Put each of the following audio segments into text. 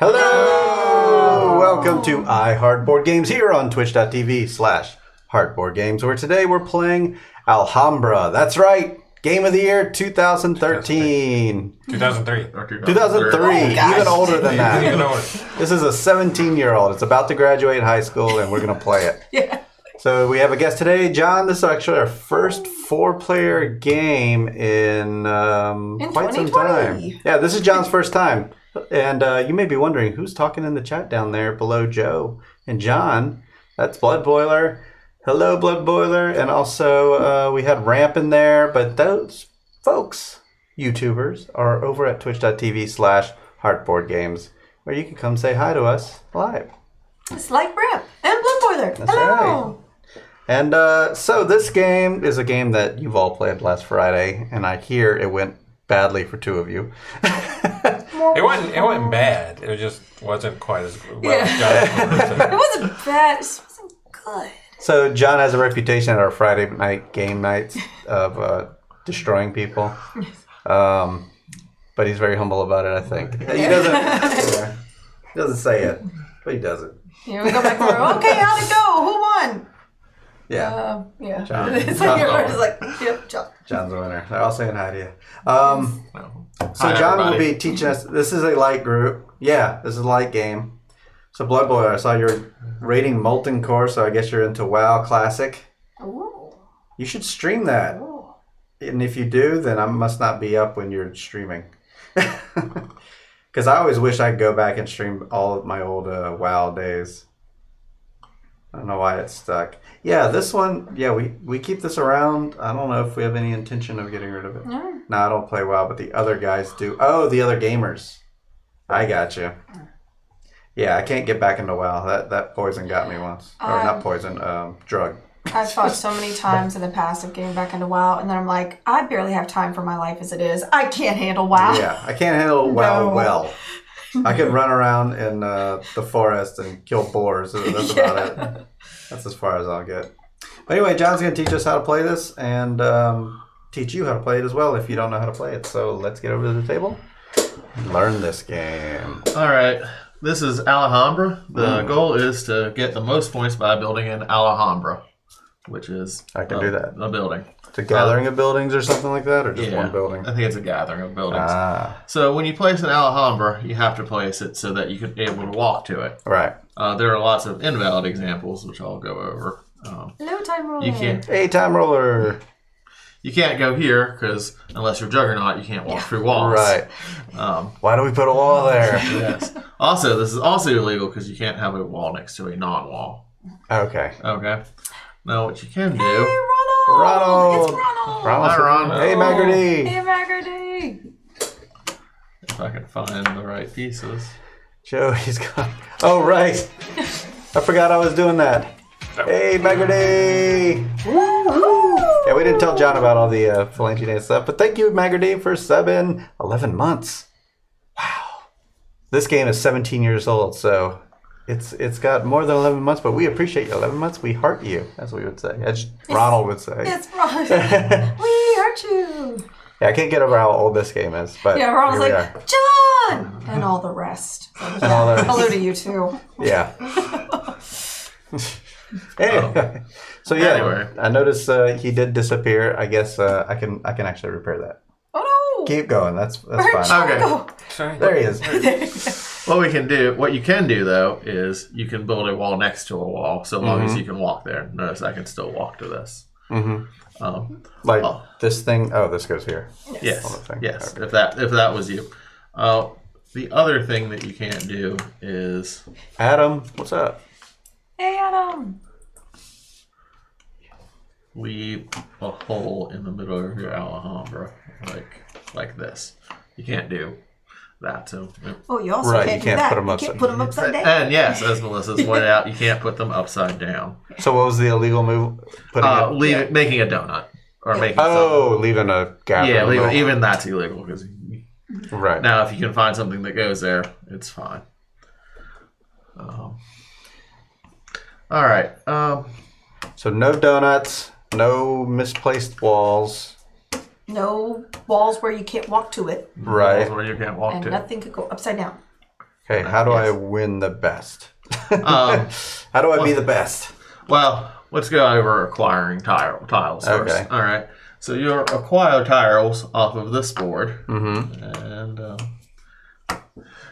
Hello! Welcome to iHeartBoard Games here on twitch.tv/heartboardgames, where today we're playing Alhambra. That's right, Game of the Year 2013. 2003. 2003, even older than that. Even older. This is a 17-year-old. It's about to graduate high school, and we're going to play it. Yeah. So we have a guest today, John. This is actually our first 4-player game in quite some time. Yeah, this is John's first time. And you may be wondering, who's talking in the chat down there below Joe and John? That's Blood Boiler. Hello, Blood Boiler. And also we had Ramp in there. But those folks, YouTubers, are over at twitch.tv/heartboardgames, where you can come say hi to us live. It's like Ramp and Blood Boiler. That's Hello. right. And so this game is a game that you've all played last Friday, and I hear it went badly for 2 of you. It wasn't bad. It just wasn't quite as well Yeah. done. It wasn't bad. It just wasn't good. So John has a reputation at our Friday night game nights of destroying people. But he's very humble about it, I think. He doesn't say it, but he does it. Yeah, we go back to okay, how'd it go? Who won? Yeah. Yeah. John. It's like everybody's like, yep, John. John's the winner. They're all saying hi to you. So Hi, John everybody. will be teaching us. This is a light group. Yeah, this is a light game. So Blood Boiler, I saw you're rating Molten Core, so I guess you're into WoW Classic. Ooh. You should stream that. Ooh. And if you do, then I must not be up when you're streaming. Because I always wish I could go back and stream all of my old WoW days. I don't know why it's stuck. Yeah, this one, yeah, we keep this around. I don't know if we have any intention of getting rid of it. No. No, I don't play WoW, but the other guys do. Oh, the other gamers. I got you. Yeah, I can't get back into WoW. That poison got me once. Or not poison, drug. I've thought so many times in the past of getting back into WoW, and then I'm like, I barely have time for my life as it is. I can't handle WoW. Yeah, I can't handle WoW No. well. I can run around in the forest and kill boars. That's about it. That's as far as I'll get. But anyway, John's going to teach us how to play this and teach you how to play it as well if you don't know how to play it. So let's get over to the table and learn this game. All right. This is Alhambra. The goal is to get the most points by building an Alhambra, which is I can do that. a building. It's a gathering of buildings or something like that, or just one building? I think it's a gathering of buildings. Ah, So when you place an Alhambra, you have to place it so that you can be able to walk to it. right. There are lots of invalid examples, which I'll go over. No time rule. You can't Time roller. go here because unless you're Juggernaut, you can't walk through walls. Right. Why do we put a wall there? Yes. Also, this is also illegal because you can't have a wall next to a non-wall. Okay. Okay. Now, what you can do. Hey, Ronald. Ronald. It's Ronald. Ronald. Hi, Ron. Hey, Magardy. Hey, Magardy. If I can find the right pieces. Joey's gone. Oh, right. I forgot I was doing that. Hey, Magardy. Yeah, we didn't tell John about all the Phalange Day stuff, but thank you, Magardy, for subbing 11 months. Wow. This game is 17 years old, so it's got more than 11 months, but we appreciate you. 11 months, we heart you, as we would say. As Ronald would say. It's Ronald. We hurt you. Yeah, I can't get over how old this game is, but Yeah, Ronald's here we like, are. John! And all the rest. And all the rest. Hello to you, too. Yeah. Anyway. So yeah, Anyway. I noticed he did disappear. I guess I can actually repair that. Oh, no. Keep going. That's Where'd fine. John Okay. go? Sorry. There he is. What you can do though, is you can build a wall next to a wall, so long as you can walk there. Notice I can still walk to this. Like this thing. Oh, this goes here. Yes, On the thing. yes. Okay. If that was you. The other thing that you can't do is Adam, what's up? Hey, Adam. leave a hole in the middle of your Alhambra, like this. You can't do that. So. Oh, you also Right, can't you do can't that. put 'em You upside- can't put them upside down. And yes, as Melissa's pointed out, you can't put them upside down. So what was the illegal move? Making a donut or making Leaving a gap. something. Yeah, in the middle. even that's illegal because Right. now if you can find something that goes there, it's fine. All right. So no donuts, no misplaced walls. No walls where you can't walk to it, Right. Where you can't walk and to. nothing could go upside down. Okay, how do I win the best? How do I be the best? Well, let's go over acquiring tiles first. Okay. All right. So you acquire tiles off of this board. Mm-hmm. And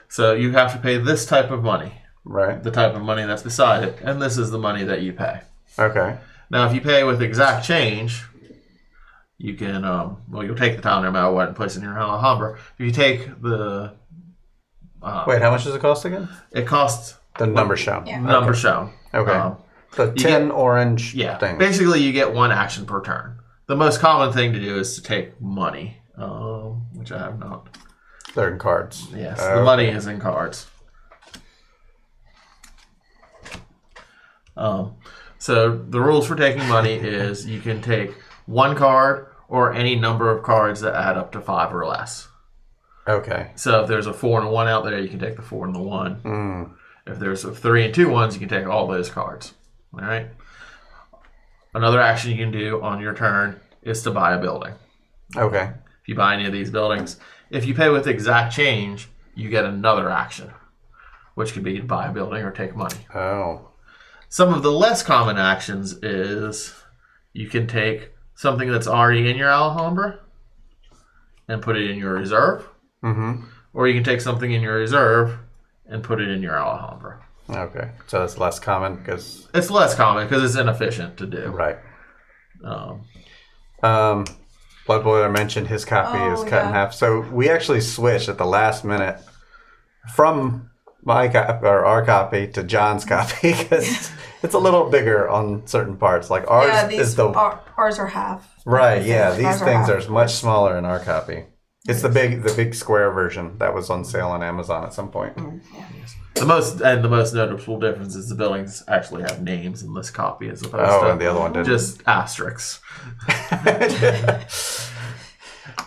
so you have to pay this type of money. Right. The type of money that's beside it. And this is the money that you pay. Okay. Now, if you pay with exact change, you can, you'll take the tile no matter what and place it in your Alhambra. If you take the... Wait, how much does it cost again? It costs... The number shown. Yeah. Number shown. Okay. The 10 orange thing. Basically, you get one action per turn. The most common thing to do is to take money, which I have not. They're in cards. Yes, the money is in cards. So the rules for taking money is you can take one card or any number of cards that add up to 5 or less. Okay. So if there's a 4 and a 1 out there, you can take the 4 and the 1. If there's a 3 and 2 ones, you can take all those cards. All right. Another action you can do on your turn is to buy a building. Okay. If you buy any of these buildings, if you pay with exact change, you get another action, which could be to buy a building or take money. Oh. Some of the less common actions is you can take something that's already in your Alhambra and put it in your reserve. Mm-hmm. Or you can take something in your reserve and put it in your Alhambra. Okay. So it's less common because... It's less common because it's inefficient to do. Right. Blood Boiler mentioned his copy is cut in half. So we actually switched at the last minute from our copy to John's copy because it's a little bigger on certain parts. Like ours ours are half. Right, yeah. These things are much smaller in our copy. It's the big square version that was on sale on Amazon at some point. Yeah. The most noticeable difference is the buildings actually have names in this copy as opposed to and the other one didn't. Just asterisks.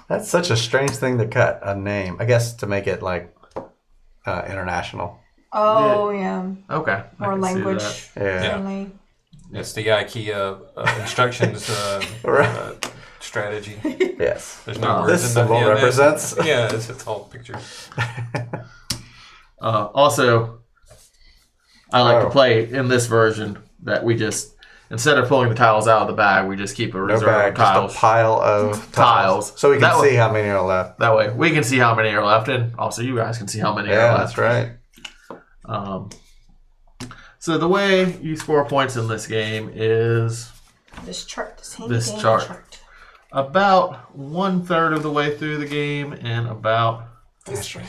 That's such a strange thing to cut, a name. I guess to make it like international. Oh, yeah. Okay. More language. Yeah. It's the IKEA instructions strategy. Yes. There's no words. This symbol represents. Yeah, it's all pictures. Also, I like to play in this version that we just, instead of pulling the tiles out of the bag, we just keep a reserve of tiles. Just a pile of tiles. So we can see how many are left. That way, we can see how many are left, and also you guys can see how many are left. Yeah, that's right. So the way you score points in this game is this chart. This chart. About 1/3 of the way through the game, and about 2/3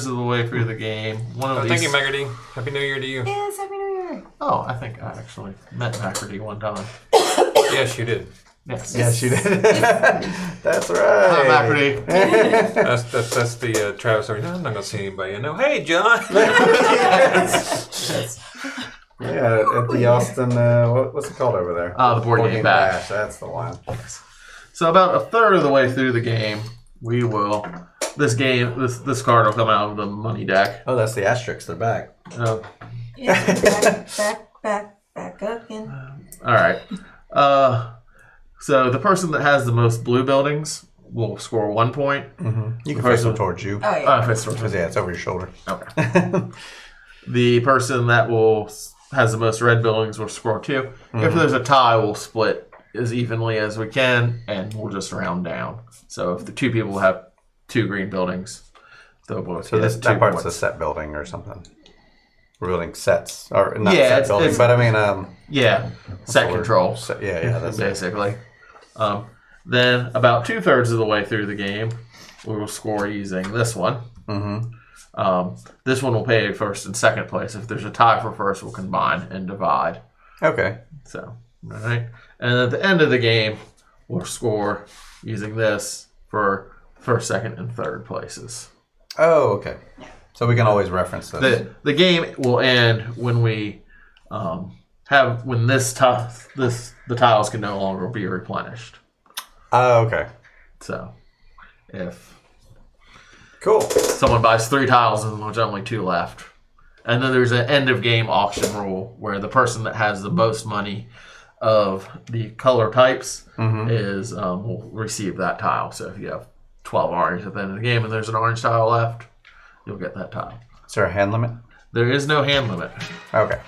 of the way through the game. Thank you, Magarty. Happy New Year to you. Yes, Happy New Year. Oh, I think I actually met Magarty one time. Yes, you did. Yes, you did. That's right. Hi, Magarty. That's the Travis story. No, I'm not gonna see anybody. I know. Hey, John. Yes. Yeah, at the Austin, what's it called over there? The board game bash. That's the one. So about 1/3 of the way through the game, we will. This card will come out of the money deck. Oh, that's the asterisks. They're back. Yeah, back up in. All right. So the person that has the most blue buildings will score 1 point. Mm-hmm. You can face them towards you. Oh, yeah. Because it's over your shoulder. Okay. The person that has the most red buildings will score 2. Mm-hmm. If there's a tie, we'll split as evenly as we can, and we'll just round down. So if the 2 people have 2 green buildings, they'll both get 2 points. That part's a set building or something. We're building sets, or not set building, but I mean, set control. That's basically. Then about 2/3 of the way through the game, we will score using this one. Mm-hmm. This one will pay first and second place. If there's a tie for first, we'll combine and divide. Okay. So, all right. And at the end of the game, we'll score using this for first, second, and third places. Oh, okay. So we can always reference this. The game will end when we the tiles can no longer be replenished. Oh, okay. So, if cool, someone buys 3 tiles and there's only 2 left, and then there's an end of game auction rule where the person that has the most money of the color types is will receive that tile. So if you have 12 orange at the end of the game and there's an orange tile left, you'll get that tile. Is there a hand limit? There is no hand limit. Okay.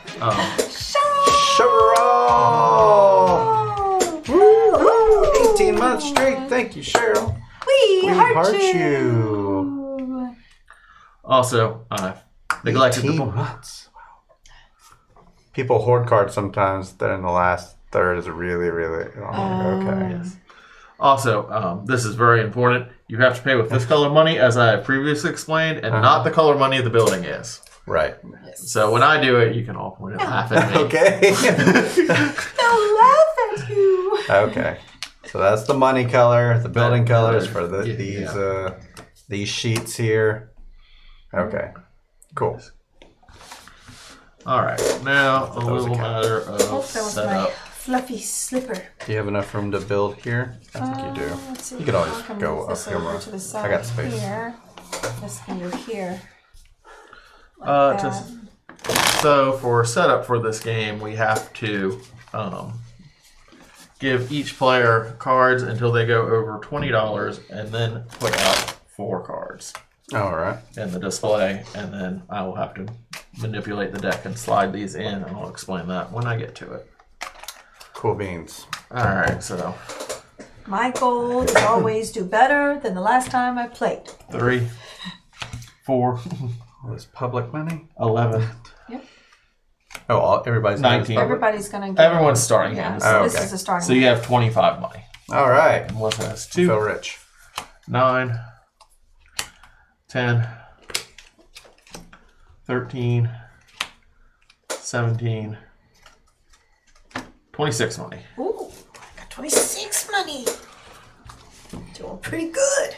Cheryl! Woo! 18 months straight. Thank you, Cheryl. We heart you. you. Also, neglected 18 months. Wow. People hoard cards sometimes. Then in the last third is really, really long. Okay. Yes. Also, this is very important. You have to pay with this color money, as I have previously explained, and not the color money the building is. Right. So when I do it, you can all point and laugh at me. Okay. They'll laugh at you. Okay. So that's the money color. The building colors for these sheets here. Okay. Cool. All right. Now a little matter of That was my setup. fluffy slipper. Do you have enough room to build here? I think you do. Let's see. You could always I can go move up this here over more. to the side I got space. Here. This can go here. Like that. So for setup for this game, we have to give each player cards until they go over $20, and then put out 4 cards All right. in the display, and then I will have to manipulate the deck and slide these in, and I'll explain that when I get to it. Cool beans. All right, so My goal is always do better than the last time I played. 3, 4, All this public money. 11. Oh, everybody's 19. Everybody's gonna get Everyone's starting Yeah, hand. so Oh, this okay. is a starting. So you have 25 money. All right. Melissa has Feel 2, rich. 9, 10, 13, 17, 26 money. Ooh, I got 26 money. Doing pretty good.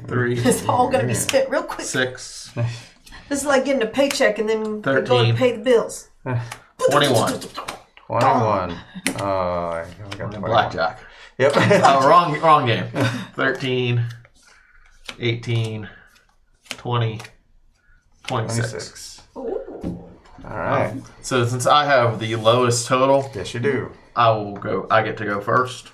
3, It's all gonna be spent real quick. 6, This is like getting a paycheck and then they go 13. to pay the bills. 21. 21. Oh, I got 21. Blackjack. Yep. Oh, wrong game. 13, 18, 20, 26. 26. Ooh. All right. So since I have the lowest total, Yes, you do. I get to go first.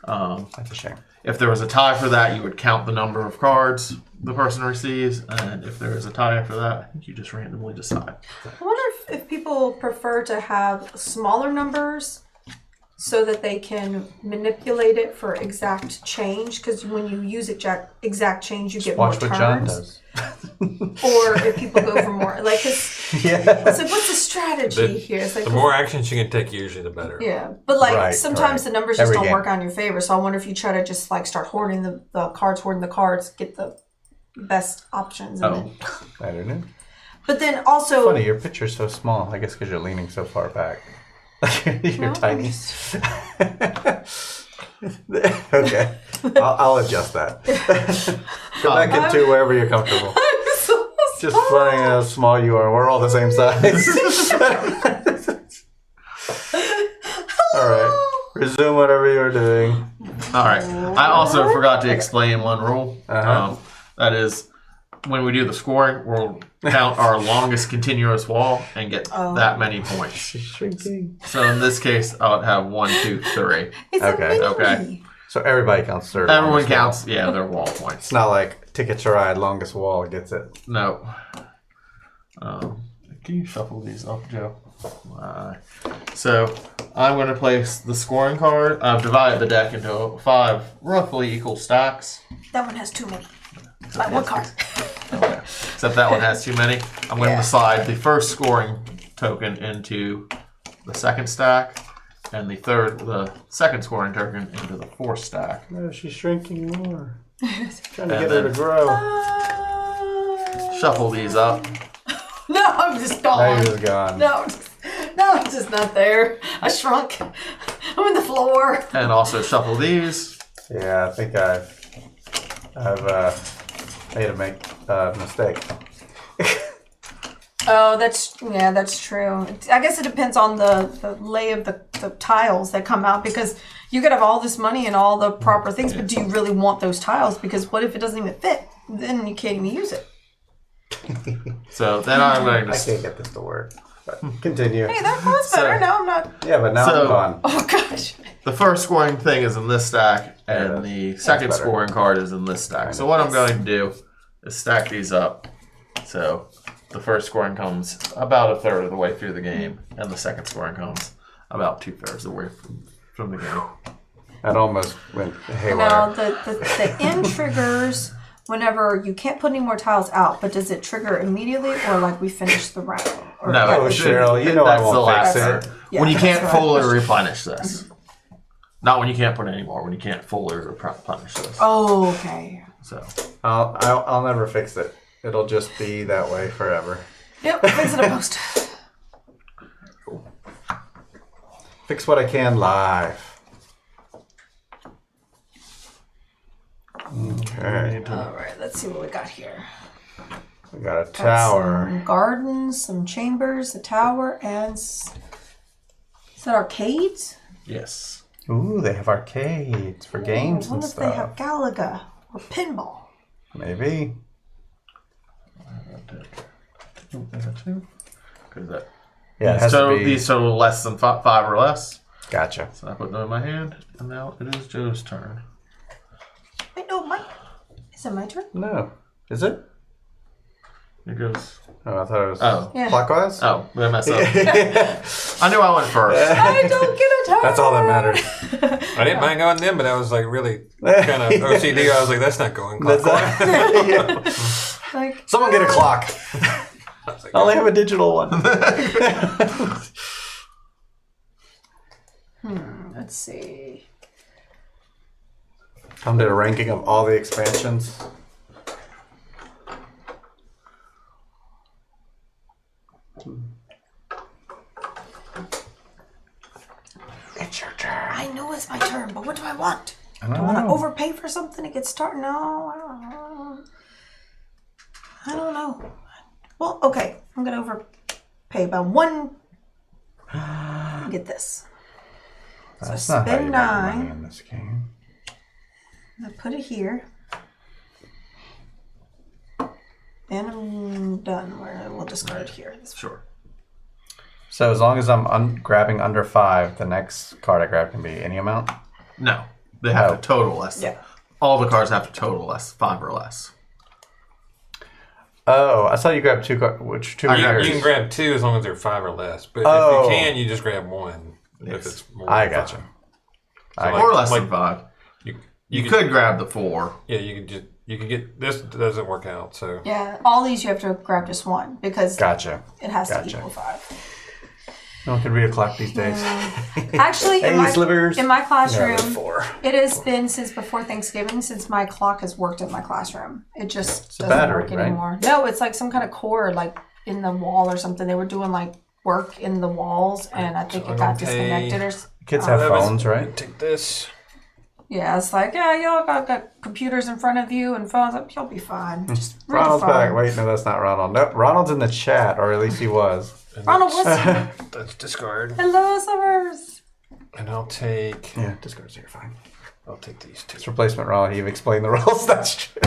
That's a shame. If there was a tie for that, you would count the number of cards the person receives, and if there is a tie after that, I think you just randomly decide. I wonder if people prefer to have smaller numbers so that they can manipulate it for exact change. Because when you use exact change, you get Watch more what John turns. does. Or if people go for more, like, it's Yeah. like, what's the strategy here? It's like, The more actions you can take, usually the better. yeah, but like Right, sometimes right. the numbers just Every don't game. work on your favor. So I wonder if you try to just like start hoarding the cards, get the best options. And then, I don't know. but then also, Funny, your picture's so small. I guess because you're leaning so far back. You're No, tiny. I'm just- Okay. I'll adjust that. Go back into wherever you're comfortable. so Just small. funny how small you are. We're all the same size. All right. Resume whatever you're doing. All right. I also forgot to explain one rule. Uh-huh. That is, when we do the scoring, we'll count our longest continuous wall and get that many points. She's shrinking. So in this case, I would have 1, 2, 3. It's Okay, a mini. okay. So everybody counts their Everyone longest wall. counts, yeah, their wall points. It's not like Ticket to Ride, longest wall gets it. No. Can you shuffle these up, Joe? So I'm going to place the scoring card. I've divided the deck into 5 roughly equal stacks. That one has too many. Like one card. Okay. Except that one has too many. I'm going Yeah. to slide the first scoring token into the second stack, and the second scoring token into the fourth stack. No, she's shrinking more. Trying to And get her to then- grow. Shuffle these up. No, I'm just Now gone. you're just gone. No, I'm just not there. I shrunk. I'm in the floor. And also shuffle these. Yeah, I think I've made a mistake. Oh, that's true. I guess it depends on the lay of the tiles that come out, because you could have all this money and all the proper things, but do you really want those tiles? Because what if it doesn't even fit? Then you can't even use it. So then I'm going I to... can't get this to work. But continue. Hey, that was better. So- Now I'm not. Yeah, but now So- I'm gone. Oh gosh. The first scoring thing is in this stack, Yeah, and the second better. scoring card is in this stack. So what I'm going to do is stack these up. So the first scoring comes about a third of the way through the game, and the second scoring comes about 2/3 of the way from the game. That almost went haywire. Now, the end triggers whenever you can't put any more tiles out, but does it trigger immediately or like we finish the round? Or, No, Oh, Cheryl, you know I that's the won't last fix turn. it. Yeah, When you can't that's right. fully replenish this. Not when you can't put any more. When you can't fully replenish this. Oh, okay. So I'll never fix it. It'll just be that way forever. Yep, fix it a post. Fix what I can live. Okay. All right, let's see what we got here. We got a Got tower. some gardens, some chambers, a tower, and is that arcades? yes. Ooh, they have arcades for games I wonder and if they have stuff. Galaga or pinball. Maybe. Yeah, it has to be. These total less than 5 or less. Gotcha. So I put them in my hand, and now it is Joe's turn. Wait, no, is it my turn? No. Is it? It goes. Oh, I thought it was Oh. Yeah. clockwise. Oh, did I mess up? I knew I went first. I don't get a turn. That's all that matters. I didn't mind going them, but I was like really kind of OCD. I was like, that's not going That's clockwise. yeah. Like, Someone get a clock. I was like, I only have a digital one. let's see. Tom did a ranking of all the expansions. It's your turn. I know it's my turn, but what do I want? I Do I don't want to know. overpay for something to get started? No, I don't know. Well, okay, I'm gonna overpay about one. Get this. That's So not how spend you make money 9. in this game. I'm gonna put it here. And I'm done. We'll discard it here. Sure. So as long as I'm grabbing under 5, the next card I grab can be any amount? No, they have Oh. to total less. Yeah. All the cards have to total less, 5 or less. Oh, I saw you grab 2 cards. Which 2 I are got yours? you can grab 2 as long as they're 5 or less. But Oh. if you can, you just grab 1. If it's more I than gotcha. 5. I like- Or less like- than 5. You You could grab the 4. Yeah, you could get this. Doesn't work out. So Yeah, all these you have to grab just one because Gotcha. it has Gotcha. to equal 5. No one can read a clock these days. Actually, Hey, slivers. in my classroom, 4. it has been since before Thanksgiving since my clock has worked in my classroom. It just a doesn't battery, work right? anymore. No, it's like some kind of cord like in the wall or something. They were doing like work in the walls, and I think it got Okay. disconnected or. Kids have That was- phones, right? Take this. Yeah, it's like y'all got computers in front of you and phones. You'll be fine. Just read Ronald's the phone. back. Wait, no, that's not Ronald. No, Ronald's in the chat, or at least he was. And Ronald, what's That's discard. hello, Summers? And I'll take. Yeah, discards are fine. I'll take these 2. It's replacement Ronald. He explained the rules. That's true.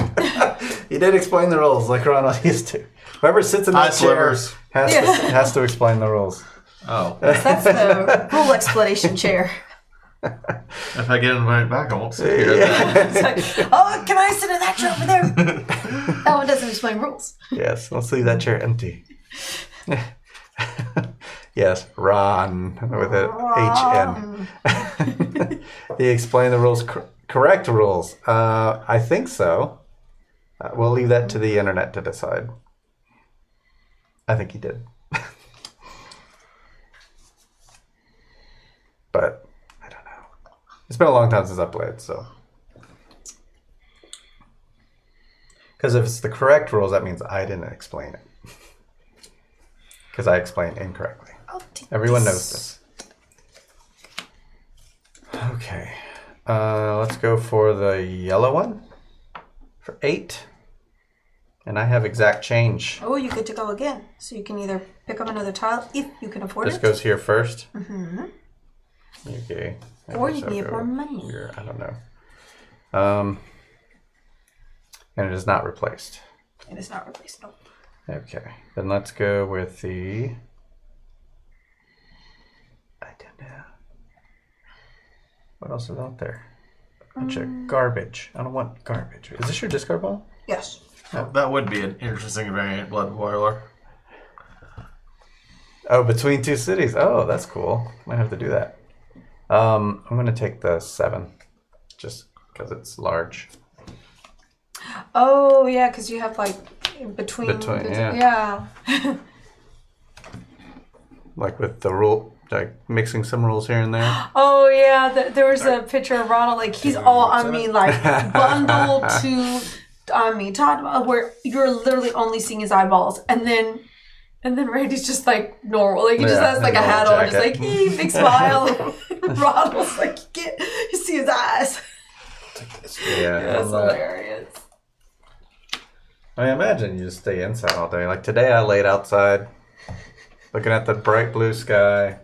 He did explain the rules like Ronald used to. Whoever sits in that chair slivers. has to explain the rules. Oh. That's the rule explanation chair. If I get invited back, I won't sit here. then. It's like, oh, can I sit in that chair over there? That one doesn't explain rules. Yes, let's leave that chair empty. Yes, Ron with an HN. He explained the rules, correct rules. I think so. We'll leave that to the internet to decide. I think he did. But I don't know. It's been a long time since I played, so. Because if it's the correct rules, that means I didn't explain it. Because I explained incorrectly. Everyone knows this. Okay. Let's go for the yellow one. For 8. And I have exact change. Oh, you get to go again. So you can either pick up another tile if you can afford This it. goes here first. Mm-hmm. Okay. Or you So can get go more money. Here. I don't know. And it is not replaced. It is not replaced. Nope. Okay. Then let's go with the. I don't know. What else is out there? A bunch of garbage. I don't want garbage. Is this your discard ball? Yes. That would be an interesting variant, Blood Boiler. Oh, between two cities. Oh, that's cool. Might have to do that. I'm going to take the 7, just because it's large. Oh, yeah, because you have like between yeah. Like with the rule, like mixing some rules here and there. Oh, yeah, there was a picture of Ronald, like he's all, like bundled to, Todd, where you're literally only seeing his eyeballs. And then Randy's just like normal. Like he just has like a hat on, just like, big smile. Ronald's like, you see his eyes. Yeah, that's hilarious. I imagine you just stay inside all day. Like today I laid outside looking at the bright blue sky.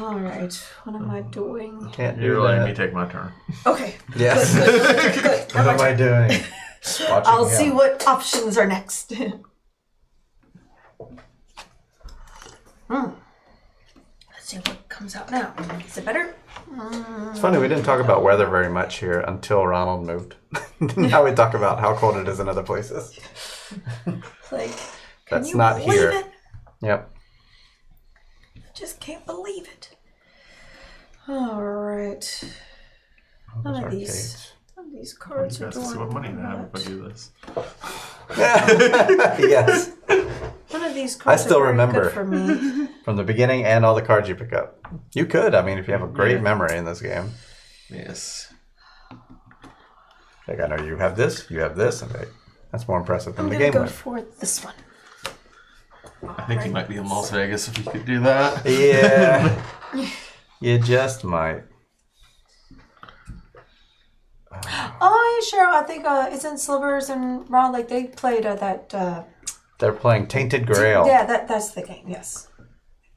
All right, what am I doing? You're letting me take my turn. Okay. Yes. Good. What am I doing? I'll see what options are next. Let's see what comes out now. Is it better? It's funny, we didn't talk about weather very much here until Ronald moved. Now we talk about how cold it is in other places. Like, that's not here. It? Yep. I just can't believe it. All right. None of these cards are doing what money to have if I do this. Yes. None of these cards I still are very remember good for me. From the beginning and all the cards you pick up. You could, if you have a great memory in this game. Yes. Like, I know you have this, and that's more impressive than the game. I'm going to go for this one. I think you might be in Las Vegas if you could do that. Yeah. You just might. Oh, yeah, sure. I think isn't Slivers and Ron, like they played that... They're playing Tainted Grail. Yeah, that's the game, yes.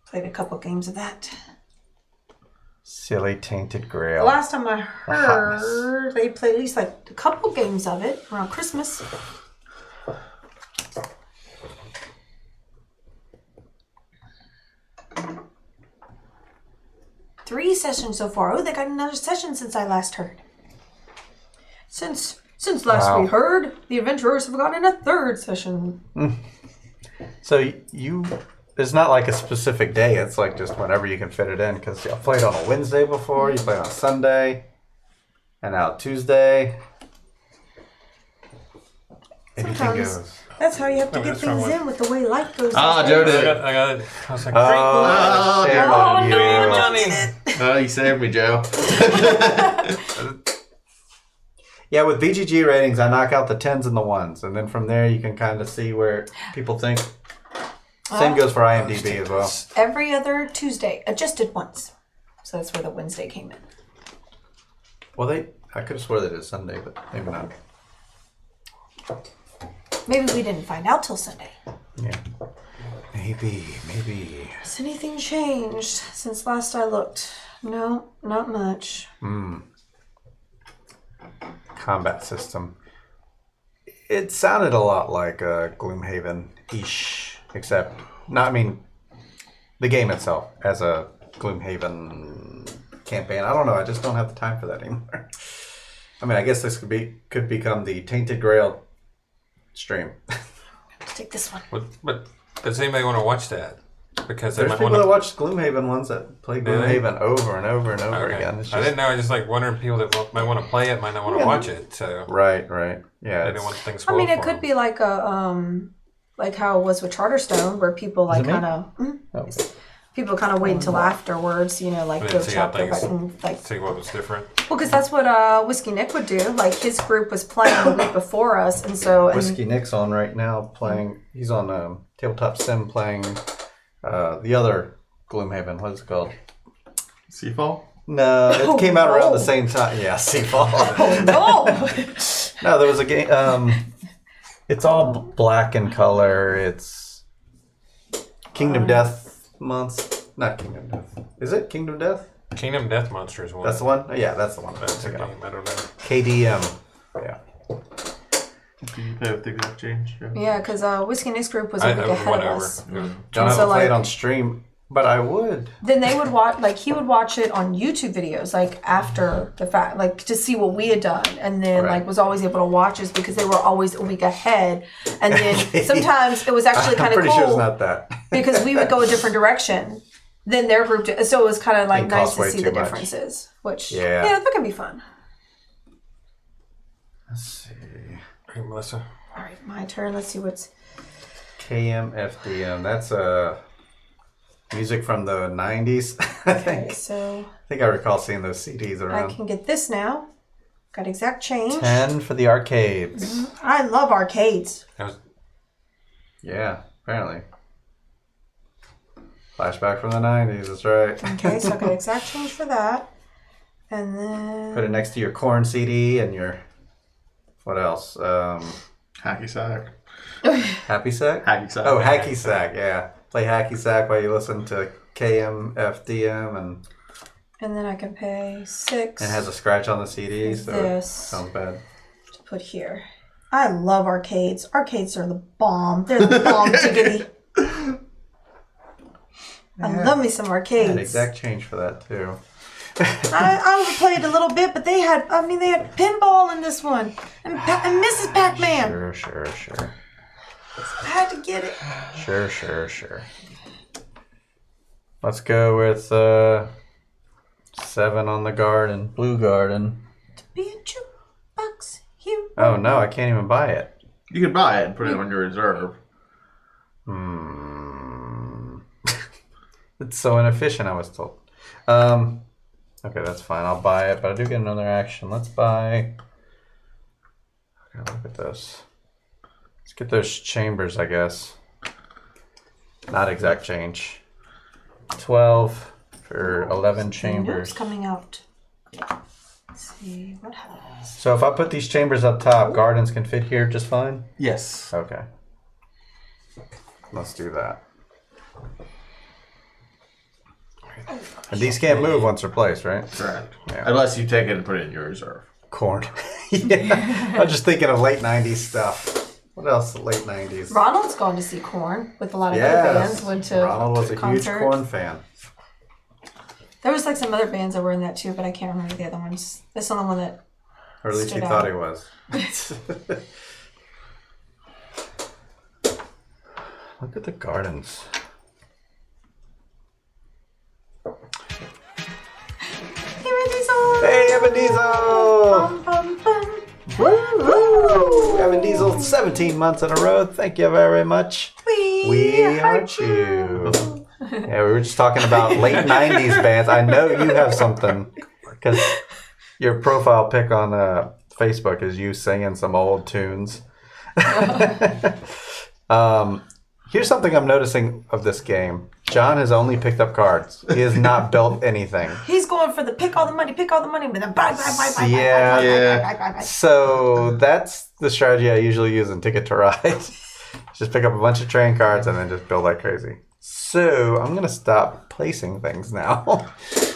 Played a couple games of that. Silly Tainted Grail. The last time I heard, they played at least like a couple games of it around Christmas. Three sessions so far. Oh, they got another session since I last heard. Since last we heard, the adventurers have gotten a third session. So it's not like a specific day. It's like just whenever you can fit it in. Because I played on a Wednesday before. You played on Sunday. And now Tuesday. Anything goes. That's how you have to get things in with the way light goes. Joe did it. I got it. I was like, Oh, you saved me, Joe. Yeah, with BGG ratings, I knock out the 10s and the 1s. And then from there, you can kind of see where people think. Same goes for IMDb as well. Every other Tuesday, adjusted once. So that's where the Wednesday came in. Well, I could have swore they did Sunday, but maybe not. Maybe we didn't find out till Sunday. Yeah. Maybe. Has anything changed since last I looked? No, not much. Combat system. It sounded a lot like Gloomhaven-ish, except the game itself as a Gloomhaven campaign. I don't know. I just don't have the time for that anymore. I guess this could become the Tainted Grail stream. Let's take this one. But does anybody want to watch that? Because there's people that watch Gloomhaven ones that play Gloomhaven over and over and over again. I didn't know. I just wondering people that might want to play it might not want to watch it. So right. Yeah. They didn't want things spoiled. It could be like a like how it was with Charterstone, where people people kind of wait until afterwards, go chapter by and see what was different. Well, because that's what Whiskey Nick would do. Like his group was playing the week before us, and so Whiskey Nick's on right now playing. He's on Tabletop Sim playing the other Gloomhaven. What is it called? Seafall? No, it came out around the same time. Yeah, Seafall. No, there was a game. It's all black in color. It's Kingdom Death Monster. Not Kingdom Death. Is it Kingdom Death? Kingdom Death Monsters one. That's the one? Yeah, that's the one. That's the game. I don't know. KDM. Yeah. Did you play with the exact change? Yeah, because Whiskey Nick's group was a week ahead of us. Don't have to play it on stream. But I would. Then they would watch, like he would watch it on YouTube videos, like after the fact, like to see what we had done, and then like was always able to watch us because they were always a week ahead. And then sometimes it was actually kind of cool. I'm pretty sure it's not that. Because we would go a different direction than their group did. So it was kind of like nice to see the differences, which that can be fun. Let's see. Hey, Melissa. All right, my turn. Let's see what's KMFDM. That's music from the 90s. okay. So I think I recall seeing those CDs around. I can get this now. Got exact change. 10 for the arcades. Mm-hmm. I love arcades. Yeah, apparently. Flashback from the 90s, that's right. Okay, so I got exact change for that. And then... Put it next to your corn CD and your... What else? Hacky sack. Happy Sack? Hacky sack. Oh, Hacky Sack, yeah. Play Hacky Sack while you listen to KMFDM and then I can pay $6. it has a scratch on the CD, so this. sounds bad. To put here. I love arcades. Arcades are the bomb. They're the bomb diggity. I love me some arcades. I had exact change for that too. I overplayed a little bit, but they had pinball in this one. And Mrs. Pac-Man. Sure. I had to get it. Sure. Let's go with 7 on the garden, blue garden. To be a jukebox hero. Oh no, I can't even buy it. You can buy it and put it on your reserve. It's so inefficient, I was told. Okay, that's fine. I'll buy it, but I do get another action. Let's buy... Okay, look at this. Let's get those chambers, I guess. Not exact change. 12 for 11 chambers. Coming out. Let's see what happens. So if I put these chambers up top, gardens can fit here just fine? Yes. Okay. Let's do that. And these can't move once they're placed, right? Correct. Yeah. Unless you take it and put it in your reserve. Corn. Yeah. I'm just thinking of late 90s stuff. What else? Late 90s. Ronald's gone to see Korn with a lot of other bands. Went to Ronald was a concert. huge Korn fan. There was like some other bands that were in that too, but I can't remember the other ones. That's the only one that Or at least he stood thought out. he was. Look at the gardens. Hey, Evan Diesel! Woo! Evan Diesel, 17 months in a row. Thank you very much. We heart you. Yeah, we were just talking about late 90s bands. I know you have something because your profile pic on Facebook is you singing some old tunes. Here's something I'm noticing of this game. John has only picked up cards. He has not built anything. He's going for the pick all the money, but then buy. Yeah. So that's the strategy I usually use in Ticket to Ride. Just pick up a bunch of train cards and then just build like crazy. So I'm going to stop placing things now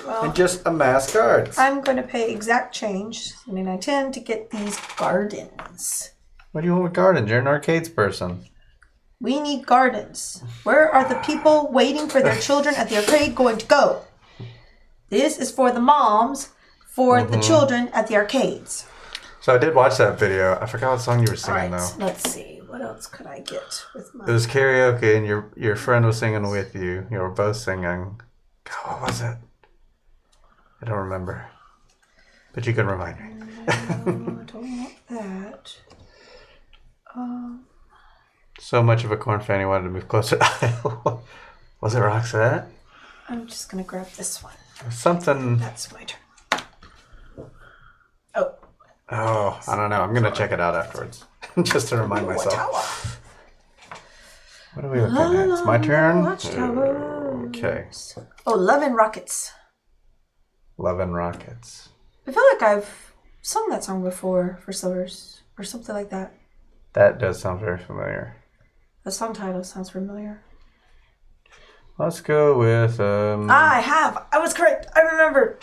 and just amass cards. I'm going to pay exact change, 79.10, to get these gardens. What do you want with gardens? You're an arcades person. We need gardens. Where are the people waiting for their children at the arcade going to go? This is for the moms, for the children at the arcades. So I did watch that video. I forgot what song you were singing, though. Let's see. What else could I get with my... It was karaoke, and your friend was singing with you. You were both singing. God, what was it? I don't remember. But you can remind me. No, I don't want that. So much of a Korn fan, he wanted to move closer. Was it Roxette? I'm just going to grab this one. Something. That's my turn. Oh. Oh, I don't know. I'm going to check it out afterwards. Just to remind myself. What are we looking at? It's my turn? Okay. Oh, Love and Rockets. Love and Rockets. I feel like I've sung that song before for Slivers or something like that. That does sound very familiar. The song title sounds familiar. Let's go with... I have. I was correct. I remember.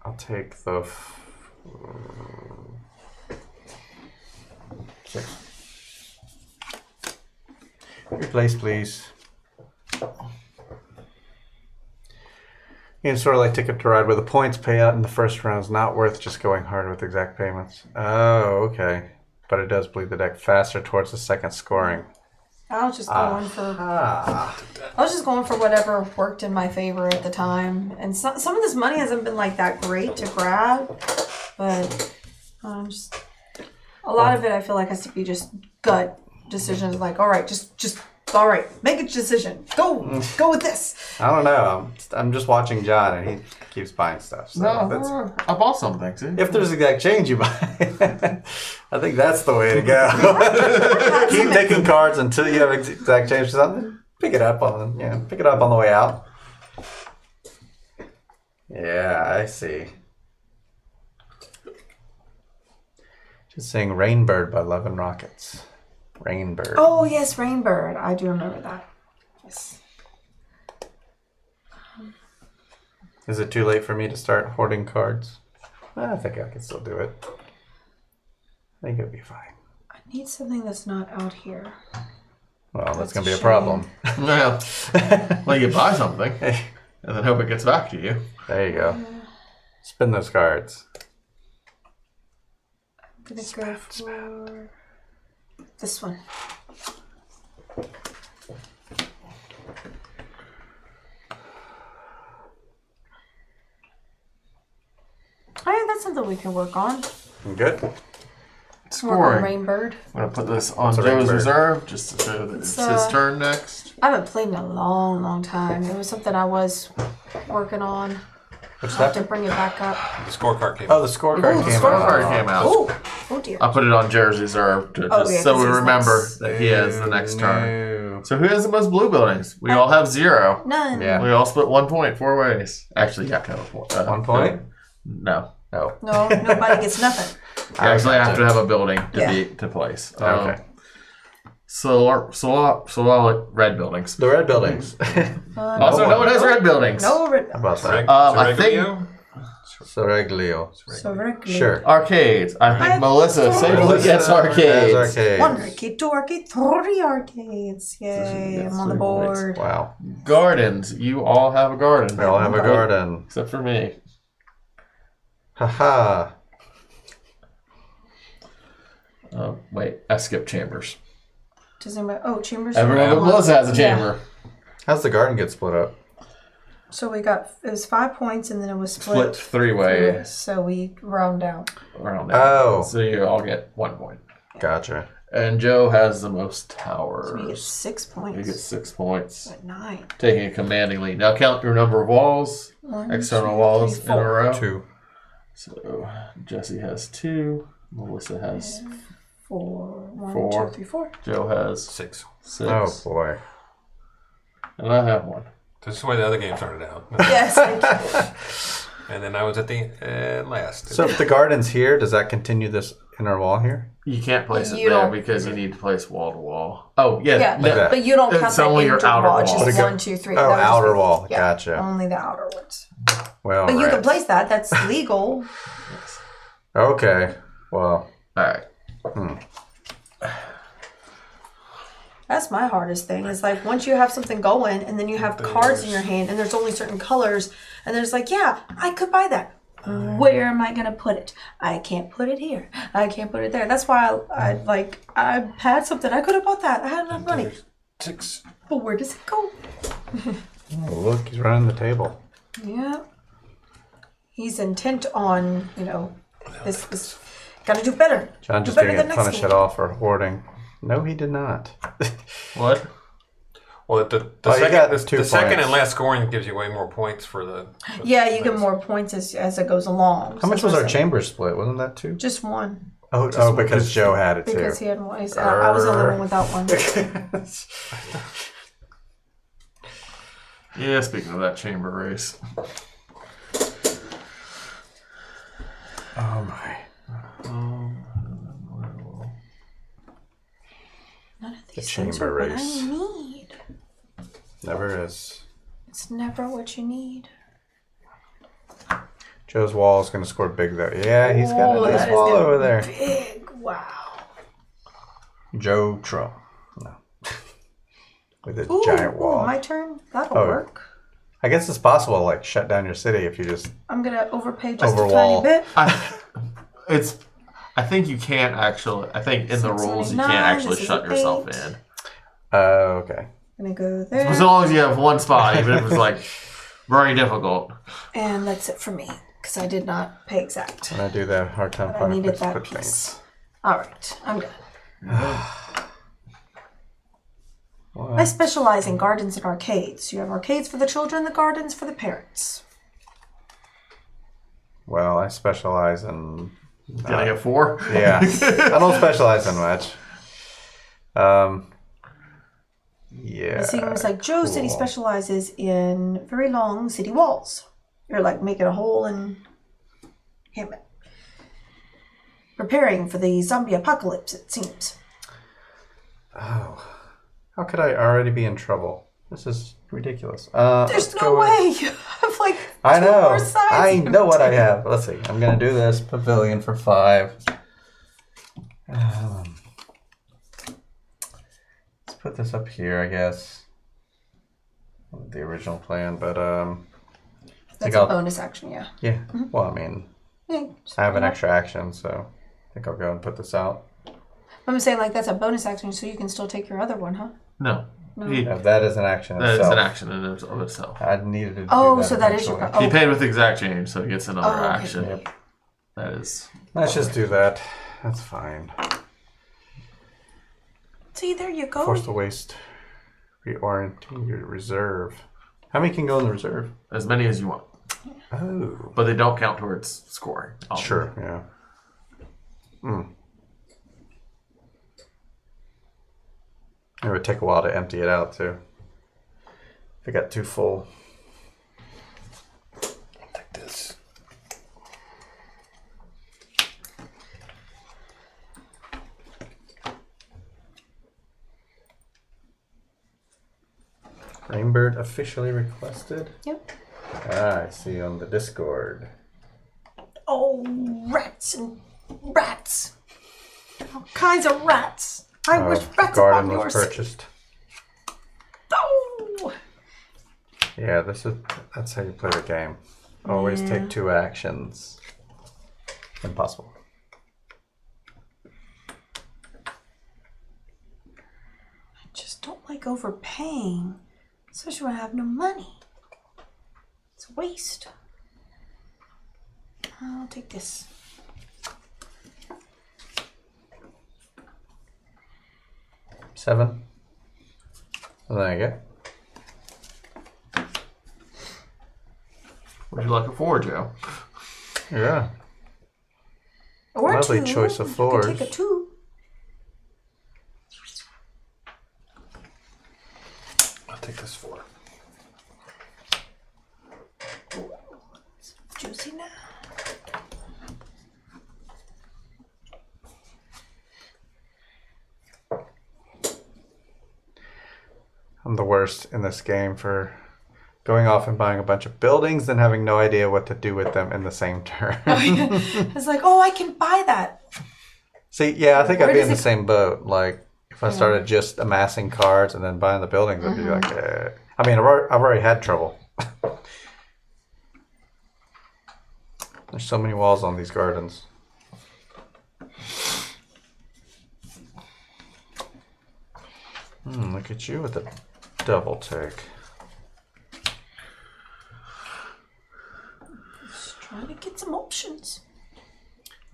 I'll take the... 6. Replace, please. It's sort of like Ticket to Ride, where the points payout in the first round is not worth just going hard with exact payments. Oh, okay. But it does bleed the deck faster towards the second scoring. I was just going for whatever worked in my favor at the time. And some of this money hasn't been like that great to grab, but just a lot of it I feel like has to be just gut decisions. Like, all right, just all right, make a decision. Go with this. I don't know. I'm just watching John, and he keeps buying stuff. So I bought something too. if there's exact change, you buy. I think that's the way to go. Keep taking cards until you have exact change for something. Pick it up on the way out. Yeah, I see. Just saying Rainbird by Love and Rockets. Rainbird. Oh yes, Rainbird. I do remember that. Yes. Is it too late for me to start hoarding cards? I think I can still do it. I think it'll be fine. I need something that's not out here. Well, that's going to be a problem. Well, you buy something and then hope it gets back to you. There you go. Spin those cards. I'm going to go for this one. I think that's something we can work on. Good. Scoring. Rainbird. I'm going to put this on What's a Joe's Rainbird? Reserve just to show that it's his turn next. I haven't played in a long, long time. It was something I was working on. What's I'll have that? to bring it back up. The scorecard came. Oh, the scorecard The came scorecard out. came out. Oh dear. I put it on Joe's Reserve to Oh, just yeah, so 'cause we he's remember next. that he has the next turn. No. So who has the most blue buildings? We all have 0. None. Yeah. We all split 1 point 4 ways. Actually, you have to have a point. 1 point? No. No. No, nobody gets nothing. You actually have to have a building to Yeah. to place. Okay. So red buildings. The red buildings. Also, no one has red buildings. No red. How about that? I think Seraglio. So regular. Sure. arcades. I think Melissa safely gets Has arcades. arcades. 1 arcade, 2 arcade, 3 arcades. Yay, I'm on the board. Wow. Gardens. You all have a garden. We all have a garden. Except for me. Haha. Wait, I skipped chambers. Does anybody? Oh, chambers. Everyone but Melissa has a chamber. How's the garden get split up? So it was 5 points, and then it was Split split 3 ways. So we round down. Around that. Oh. So you all get 1 point. Gotcha. And Joe has the most towers. So we get 6 points. You get 6 points. At 9. Taking a commanding lead. Now count your number of walls, 1, external 2, walls 3, in a 4. row. 2. So Jesse has 2. Melissa has 4. 1, 4. 2, 3, 4. Joe has 6. 6. Oh boy. And I have 1. This is the way the other game started out. Yes. And then I was at the last. So if the garden's here, does that continue this inner wall here? You can't place it You there don't- because you need to place wall to wall. Oh, yeah. Yeah, Like that. but you don't count It's that only your into outer wall. It's wall. just Okay. 1, 2, 3. Oh, That would just outer be- wall. Yeah, Gotcha. only the outer ones. Well, But you right. can place that. That's legal. Okay. Well, All right. That's my hardest thing. Is like once you have something going, and then you have cards in your hand, and there's only certain colors, and there's like, yeah, I could buy that. Where am I gonna put it? I can't put it here. I can't put it there. That's why I had something. I could have bought that. I had enough money. 6. But where does it go? oh, look, he's running the table. Yeah. He's intent on, this gotta do better. John Do just better didn't than get next punished game. at all for hoarding. No, he did not. What? Well, the Oh, you got second, 2 the second points. and last scoring gives you way more points for the. Yeah, you get more points as it goes along. How much So was our that's what I'm chamber split? Wasn't that 2? saying. Just 1. Oh, because Joe had it too. Because he had one. I was the only one without one. Yeah, speaking of that chamber race. Oh my. None of The these things chamber are race. what I need. Never is. It's never what you need. Joe's wall is going to score big though. Yeah, he's got Oh, a nice that is wall gonna over be there. Big. Wow. Joe Trump. No. with a giant wall. Ooh, my turn? That'll work. I guess it's possible to like shut down your city if you just. I'm gonna overpay just a tiny bit. I think you can't actually. I think in the rules you can't actually shut yourself in. Okay. I'm gonna go there. As long as you have one spot, even if it's like very difficult. And that's it for me because I did not pay exact. And I do that hard time I needed that piece. All right, I'm done. I specialize in gardens and arcades. You have arcades for the children, the gardens for the parents. Well, I specialize in. Can I get 4? Yeah, I don't specialize in much. Yeah. It seems like Joe City specializes in very long city walls. You're like making a hole and him it. Preparing for the zombie apocalypse, it seems. Oh. How could I already be in trouble? This is ridiculous. There's no way. You have like I two know. more sides. I know what I have. Let's see. I'm going to do this pavilion for 5. Let's put this up here, I guess. The original plan, but that's a bonus action, yeah. Yeah. Well, I mean, I have an extra action, so I think I'll go and put this out. I'm saying like that's a bonus action, so you can still take your other one, huh? No. No, that is an action That itself. is an action in of itself. I needed to do that so that is your... eventually. He paid with exact change, so he gets another action. Yep. That is... Let's just do that. That's fine. See, there you go. Force the waste. Reorienting your reserve. How many can go in the reserve? As many as you want. Oh. But they don't count towards scoring. Sure, yeah. It would take a while to empty it out, too. If it got too full. I'll take this. Rainbird officially requested? Yep. I see on the Discord. Oh, rats and rats. All kinds of rats. I wish rats upon garden was yours. purchased. Oh! Yeah, that's how you play the game. Always take 2 actions. Impossible. I just don't like overpaying, especially when I have no money. It's a waste. I'll take this. Seven. And then I get. Would you like a 4, Joe? Yeah. Or Lovely 2. choice of You floors. can take a 2. I'll take this 4. It's juicy now. I'm the worst in this game for going off and buying a bunch of buildings and having no idea what to do with them in the same turn. It's like, oh, I can buy that. See, yeah, I think Where I'd be does in the it- same boat. Like, if I started just amassing cards and then buying the buildings, I'd be like, I mean, I've already had trouble. There's so many walls on these gardens. Look at you with the double take. Just trying to get some options.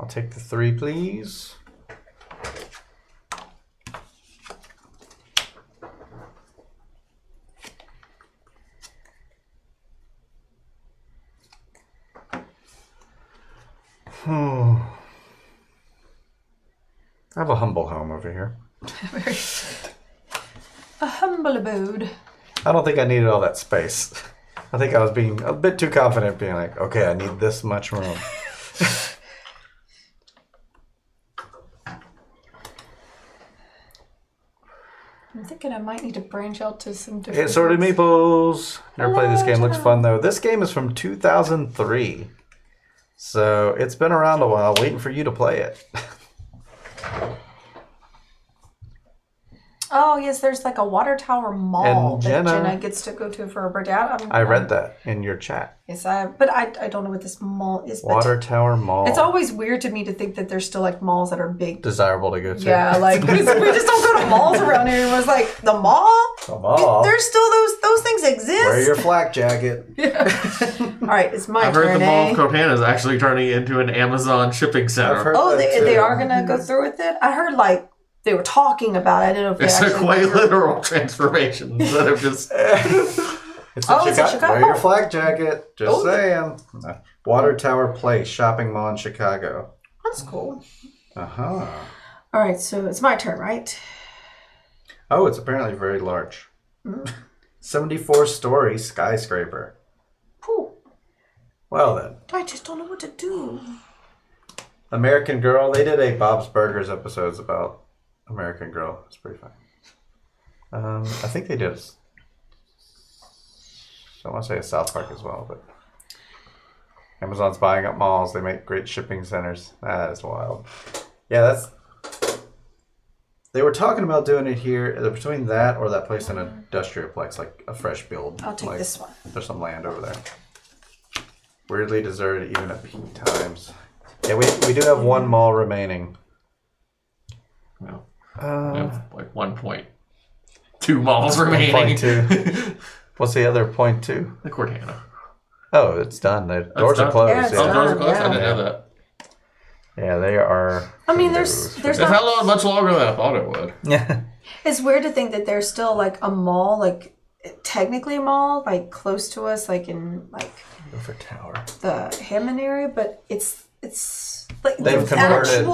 I'll take the 3, please. I have a humble home over here. A humble abode. I don't think I needed all that space. I think I was being a bit too confident, being like, okay, I need this much room. I'm thinking I might need to branch out to some different... Assorted things. Meeples. Never played this Hello, game. Looks John. fun, though. This game is from 2003. So it's been around a while, waiting for you to play it. Oh, yes, there's like a water tower mall And that Jenna- Jenna gets to go to for her birthday. I read that in your chat. Yes, but I don't know what this mall is. But Water Tower Mall. it's always weird to me to think that there's still like malls that are big. Desirable to go to. Yeah, like we just don't go to malls around here. It was like the mall. The mall. There's still those things exist. Wear your flak jacket. All right, it's my I've turn. heard the Mall eh? of Cortana is actually turning into an Amazon shipping I've center. heard Oh, that they too. are gonna go through with it. I heard like they were talking about it. I didn't know if they It's a actually quite went through. literal transformation instead of just. It's Oh, in it's in Chicago. Chicago. Wear your flak jacket. Just Oh. saying. Water Tower Place, shopping mall in Chicago. That's cool. Uh-huh. All right, so it's my turn, right? Oh, it's apparently very large. 74-story skyscraper. Cool. Well then. I just don't know what to do. American Girl. They did a Bob's Burgers episodes about American Girl. It's pretty fun. I think they did. I want to say a South Park as well, but Amazon's buying up malls. They make great shipping centers. That is wild. Yeah, that's. They were talking about doing it here between that or that place in Industrialplex, like a fresh build. I'll take like, this one. There's some land over there. Weirdly deserted even at peak times. Yeah, we do have one mall remaining. Well, we have like 1.2 malls remaining. 1.2. What's the other point two? The Cortana. Oh, it's done. The doors are done? closed. Yeah, it's Oh, done. doors are closed? I Yeah. didn't know that. Yeah, they are. I mean, there's It's not. held on much longer than I thought it would. Yeah. It's weird to think that there's still like a mall, like technically a mall, like close to us, like in like For tower. the Hammond area, but it's like They've the converted-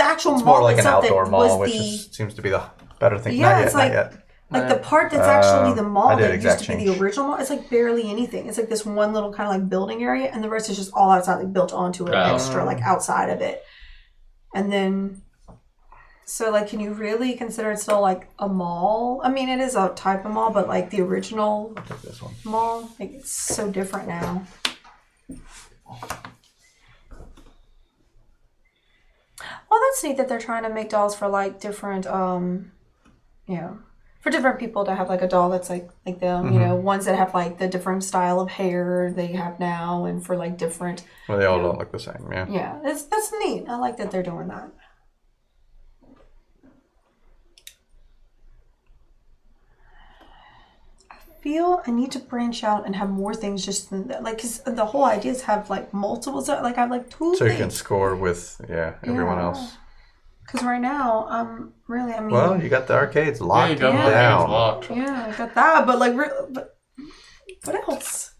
actual It's mall more like an itself that outdoor mall, was which the seems to be the better thing. Yeah, not yet, it's not like- yet. like the part that's actually the I mall did that used exact to be change. the original mall. It's like barely anything. It's like this one little kind of like building area, and the rest is just all outside, like built onto it, Oh. extra, like outside of it. And then, so like, can you really consider it still like a mall? I mean, it is a type of mall, but like the original Take this one. mall, like it's so different now. Well, that's neat that they're trying to make dolls for like different, for different people to have like a doll that's like them. You know, ones that have like the different style of hair they have now, and for like different. Well, they all don't look the same, yeah. Yeah, that's neat. I like that they're doing that. I need to branch out and have more things just than that. Like, because the whole idea is have like multiples. Like, I have like two So you things. can score with, everyone Yeah. else. Because right now, I mean, Well, you got the arcades Yeah, locked you got Yeah. my hands down. locked. yeah, I got that. But like, but what else?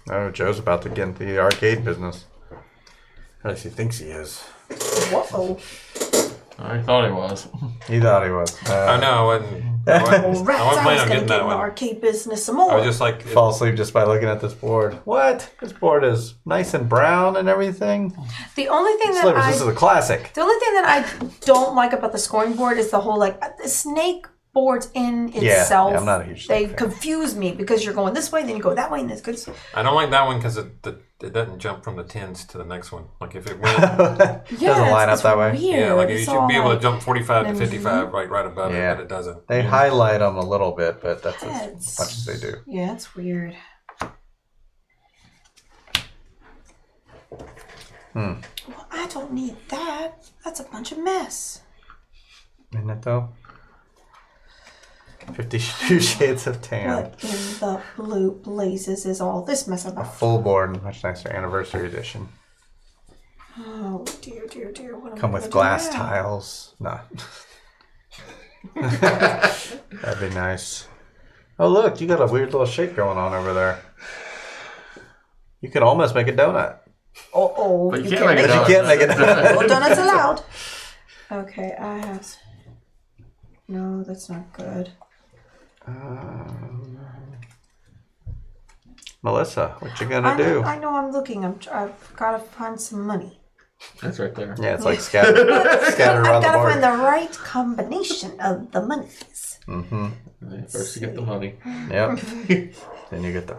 Oh, Joe's about to get into the arcade business. At least he thinks he is. Whoa. I thought he was. He thought he was. Oh no, I wasn't. I Well, wasn't rats, I planning was on gonna getting get in that the one. arcade business some more. I was just like, Fall asleep just by looking at this board. What? This board is nice and brown and everything. The only thing that Slivers, this is a classic. the only thing that I don't like about the scoring board is the whole like the snake boards in itself. yeah, I'm not a huge They snake fan. confuse me because you're going this way, then you go that way, and this goes. I don't like that one because it doesn't jump from the 10s to the next one. Like if it went, Doesn't line up that way. Weird. yeah, like you It's should all be able to like- jump 45 to 55 right above Yeah. it, but it doesn't. They highlight them a little bit, but that's That's- as much as they do. Yeah, it's weird. Well, I don't need that. That's a bunch of mess. Isn't it though? 52 Shades of Tan. What in the blue blazes is all this mess about? Full board, much nicer anniversary edition. Oh dear, dear, dear. What am Come I with gonna glass do now? tiles. No. That'd be nice. Oh look, you got a weird little shape going on over there. You could almost make a donut. Oh, But you you can't make You it. can't make it. No donuts allowed. Okay, I have. No, that's not good. Melissa, what you gonna do? I know. I'm looking. I've got to find some money. That's right there. Yeah, it's like scattered around I've the got to board. find the right combination of the monies. First you get the money. Yep. Then you get the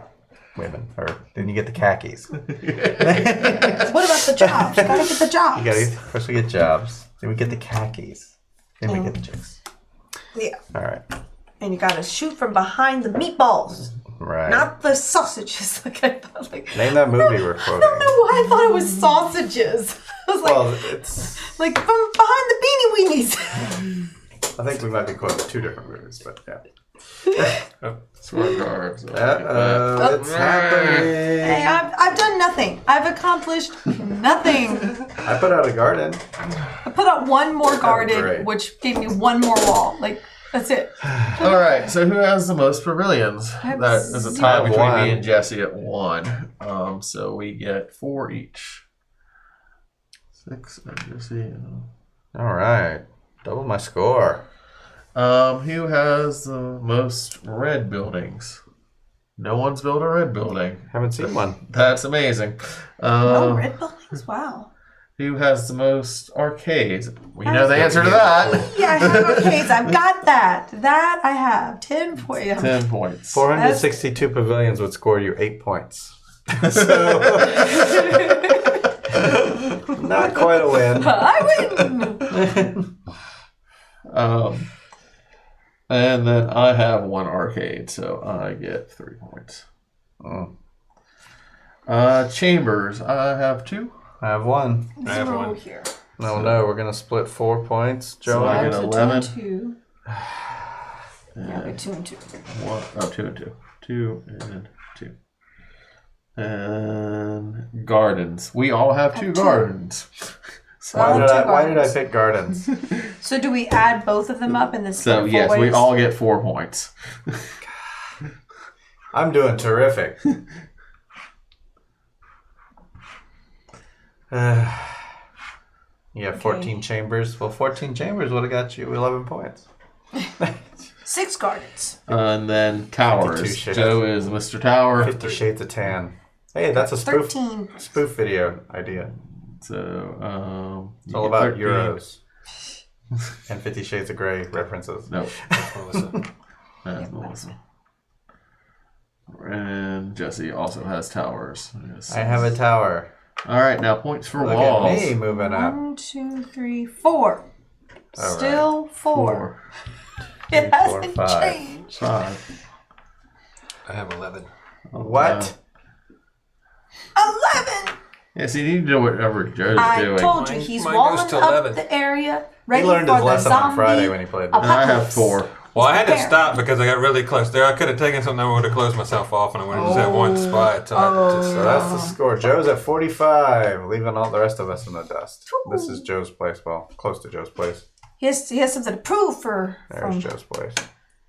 women, or then you get the khakis. What about the jobs? Gotta get the jobs. You gotta first we get jobs, then we get the khakis. Then we get the chicks. Yeah. All right. And you gotta shoot from behind the meatballs. Right. Not the sausages. Like I thought, Name that movie we're I quoting. don't know why I thought it was sausages. I was like, Well, it's. like from behind the beanie weenies. I think we might be quoting 2 different movies, but yeah. Sword guards. It's happening. Hey, I've done nothing. I've accomplished nothing. I put out a garden. I put out one more garden, great. which gave me one more wall. Like, that's it. All right. So who has the most pavilions? have That is a tie zero. between One. me and Jesse at 1. So we get 4 each. 6 and Jesse. All right. Double my score. Who has the most red buildings? No one's built a red building. Haven't seen one. That's amazing. No red buildings? Wow. Who has the most arcades? We know the answer to that. Yeah, I have arcades. I've got that. That I have. 10 points. 10 points. 462 pavilions would score you 8 points. So, not quite a win. I win. And then I have 1 arcade, so I get 3 points. Chambers, I have 2. I have 1. I have 1. Here. No, we're going to split 4 points. Joe, So I get So 11. 2 and 2. Yeah, I get 2 and 2. 2 and 2. 2 and 2. And gardens. We all have 2 gardens. So, Well, why did I pick gardens? So do we add both of them up in this? so yes, we all get 4 points. I'm doing terrific. Yeah, 14 chambers. Well, 14 chambers would have got you 11 points. 6 gardens. And then towers. 52 shades. Joe is Mr. Tower. 50 Shades of Tan. Hey, that's a spoof 13. video idea. So, It's all about euros. And 50 Shades of Grey references. Nope. Melissa. That's Melissa. And Jesse also has towers. I have a tower. All right, now points for Look walls. at me moving up. 1, 2, 3, 4. All Still 4. It 4, hasn't 5. changed. 5. I have 11. What? 11. Yeah, so you need to do whatever Joe's I doing. told you Mine- he's mine walling goes to up 11. the area, He ready learned for his the lesson zombie on Friday when he played this. And I have apocalypse. 4. Well, I had to Fair. stop because I got really close there. I could have taken something that would have closed myself off, and I would have just had one spot. So I just, So that's the score. Joe's at 45, leaving all the rest of us in the dust. This is Joe's place. Well, close to Joe's place. He has something to prove from There's Joe's place.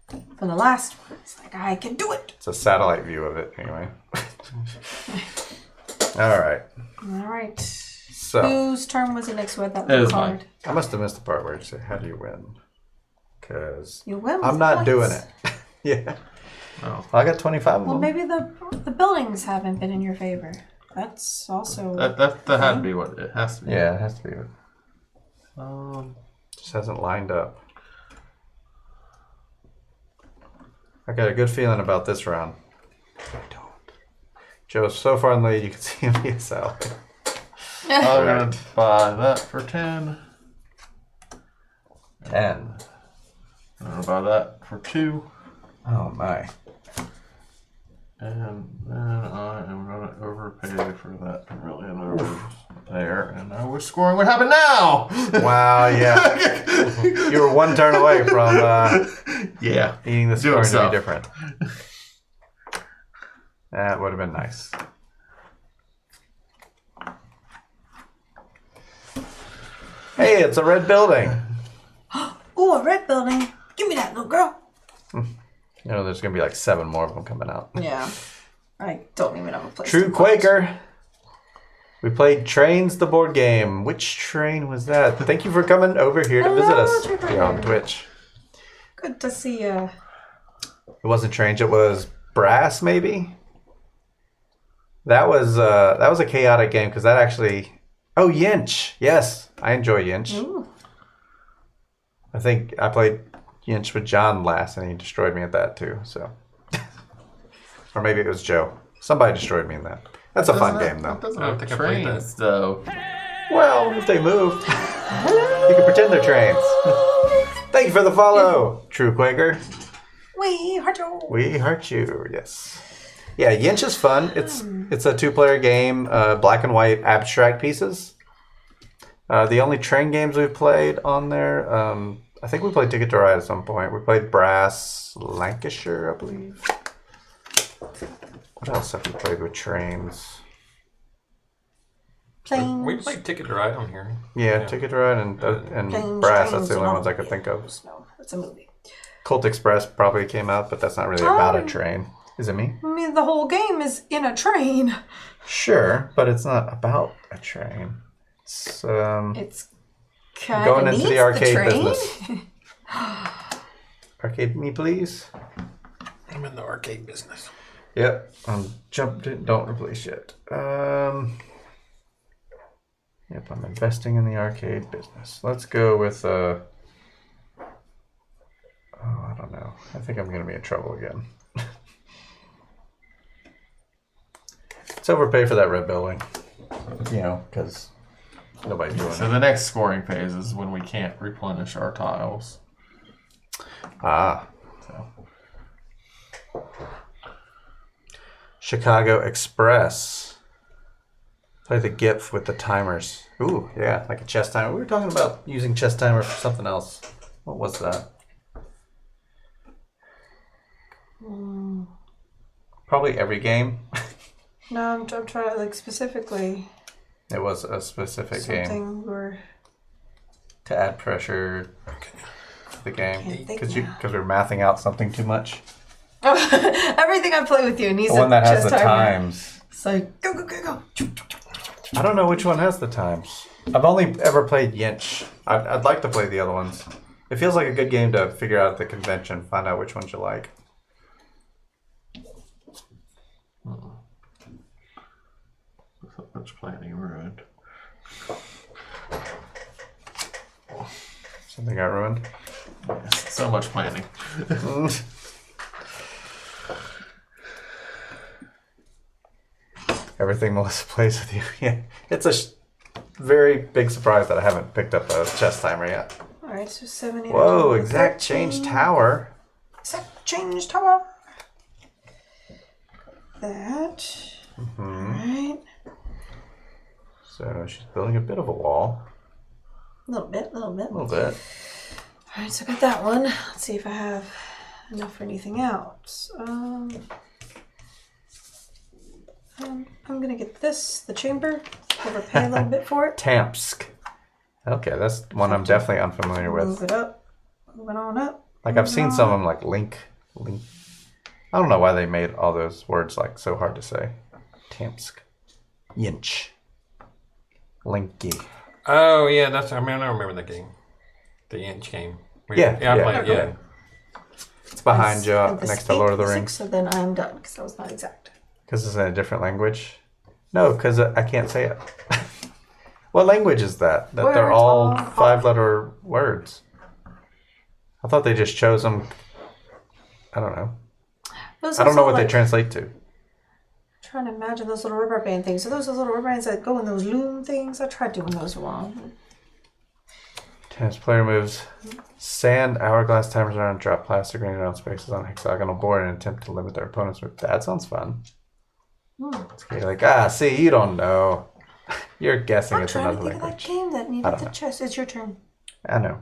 the last one. It's like, I can do it. It's a satellite view of it, anyway. All right. All right. So Whose turn was it next with that It little is card? mine. I must have missed the part where you say, "How do you win?" Because You win with I'm not points. doing it. Yeah. Oh. I got 25 of Well, them. maybe the buildings haven't been in your favor. That's also. That had to be what it has to be. Yeah, it has to be. Just hasn't lined up. I got a good feeling about this round. I don't. Joe's so far in the lead, you can see him be a salad. I'm going to buy that for 10. 10. I'm going to buy that for 2. Oh my. And then I am going to overpay for that million over there. And now we're scoring. What happened now? Wow, yeah. You were one turn away from Yeah. eating the Doing score to so. be different. That would have been nice. Hey, it's a red building. Ooh, a red building. Give me that, little girl. You know, there's going to be like 7 more of them coming out. Yeah. I don't even have a place. True to put. Quaker. We played Trains the board game. Which train was that? Thank you for coming over here to visit us True Quaker. here on Twitch. Good to see you. It wasn't Trains, it was Brass, maybe? That was a chaotic game because that actually... Oh, Yinch. Yes, I enjoy Yinch. Ooh. I think I played Yinch with John last and he destroyed me at that too, so... Or maybe it was Joe. Somebody destroyed me in that. That's a fun game, though. It doesn't I don't have think I played trains, though. Well, if they move, you can pretend they're trains. Thank you for the follow, True Quaker. We heart you. We heart you. Yes. Yeah, Yinch is fun. It's a 2-player game, black and white abstract pieces. The only train games we've played on there, I think we played Ticket to Ride at some point. We played Brass Lancashire, I believe. What else have we played with trains? Planes. We played Ticket to Ride on here. Yeah, Ticket to Ride and Planes, Brass. trains, That's the only and ones I could think of. No, that's a movie. Colt Express probably came out, but that's not really about a train. Is it me? I mean, the whole game is in a train. Sure, but it's not about a train. It's kind going of into the arcade business. Arcade me, please. I'm in the arcade business. Yep, I'm jumped in. Don't replace yet. Yep, I'm investing in the arcade business. Let's go with I don't know. I think I'm going to be in trouble again. Let's overpay for that red building. Because nobody's doing So it. the next scoring phase is when we can't replenish our tiles. Ah. So Chicago Express. Play the GIF with the timers. Ooh, yeah, like a chess timer. We were talking about using chess timer for something else. What was that? Probably every game. No, I'm trying to specifically It was a specific game something where to add pressure to the game Can't think because now. we're mathing out something too much. everything I play with you needs The one that has chess the timer. times. It's like go. I don't know which one has the times. I've only ever played Yinch. I'd like to play the other ones. It feels like a good game to figure out the convention, find out which ones you like. so much planning ruined. Something got ruined. Yes, so much planning. Everything Melissa plays with you. Yeah, it's a very big surprise that I haven't picked up a chess timer yet. All right, so 70. Whoa, exact change tower. Exact change tower. That. All right. So she's building a bit of a wall. A little bit. A little bit. All right, so I got that one. Let's see if I have enough for anything else. I'm gonna get this, the chamber. Overpay a little bit for it. Tamsk. Okay, that's one I'm definitely unfamiliar Move with. it up. Moving on up. Like I've seen some of them like Link. I don't know why they made all those words like so hard to say. Tamsk. Yinch. Linky. Oh yeah, I remember that game, the Inch game. I played it. Yeah. It's behind you I've next to Lord of the escaped Rings. So then I'm done because that was not exact. Because it's in a different language? No, because I can't say it. What language is that? That they're Words all all- 5-letter words. I thought they just chose them. I don't know. I don't know what they translate to. Trying to imagine those little rubber band things. So those little rubber bands that go in those loom things. I tried doing those wrong. Tennis player moves sand hourglass timers around, drop plastic rings around spaces on a hexagonal board and attempt to limit their opponent's move. That sounds fun. It's like, see, you don't know. You're guessing I'm it's trying to another think of that language. game that I needed don't the know. chess. It's your turn. I know.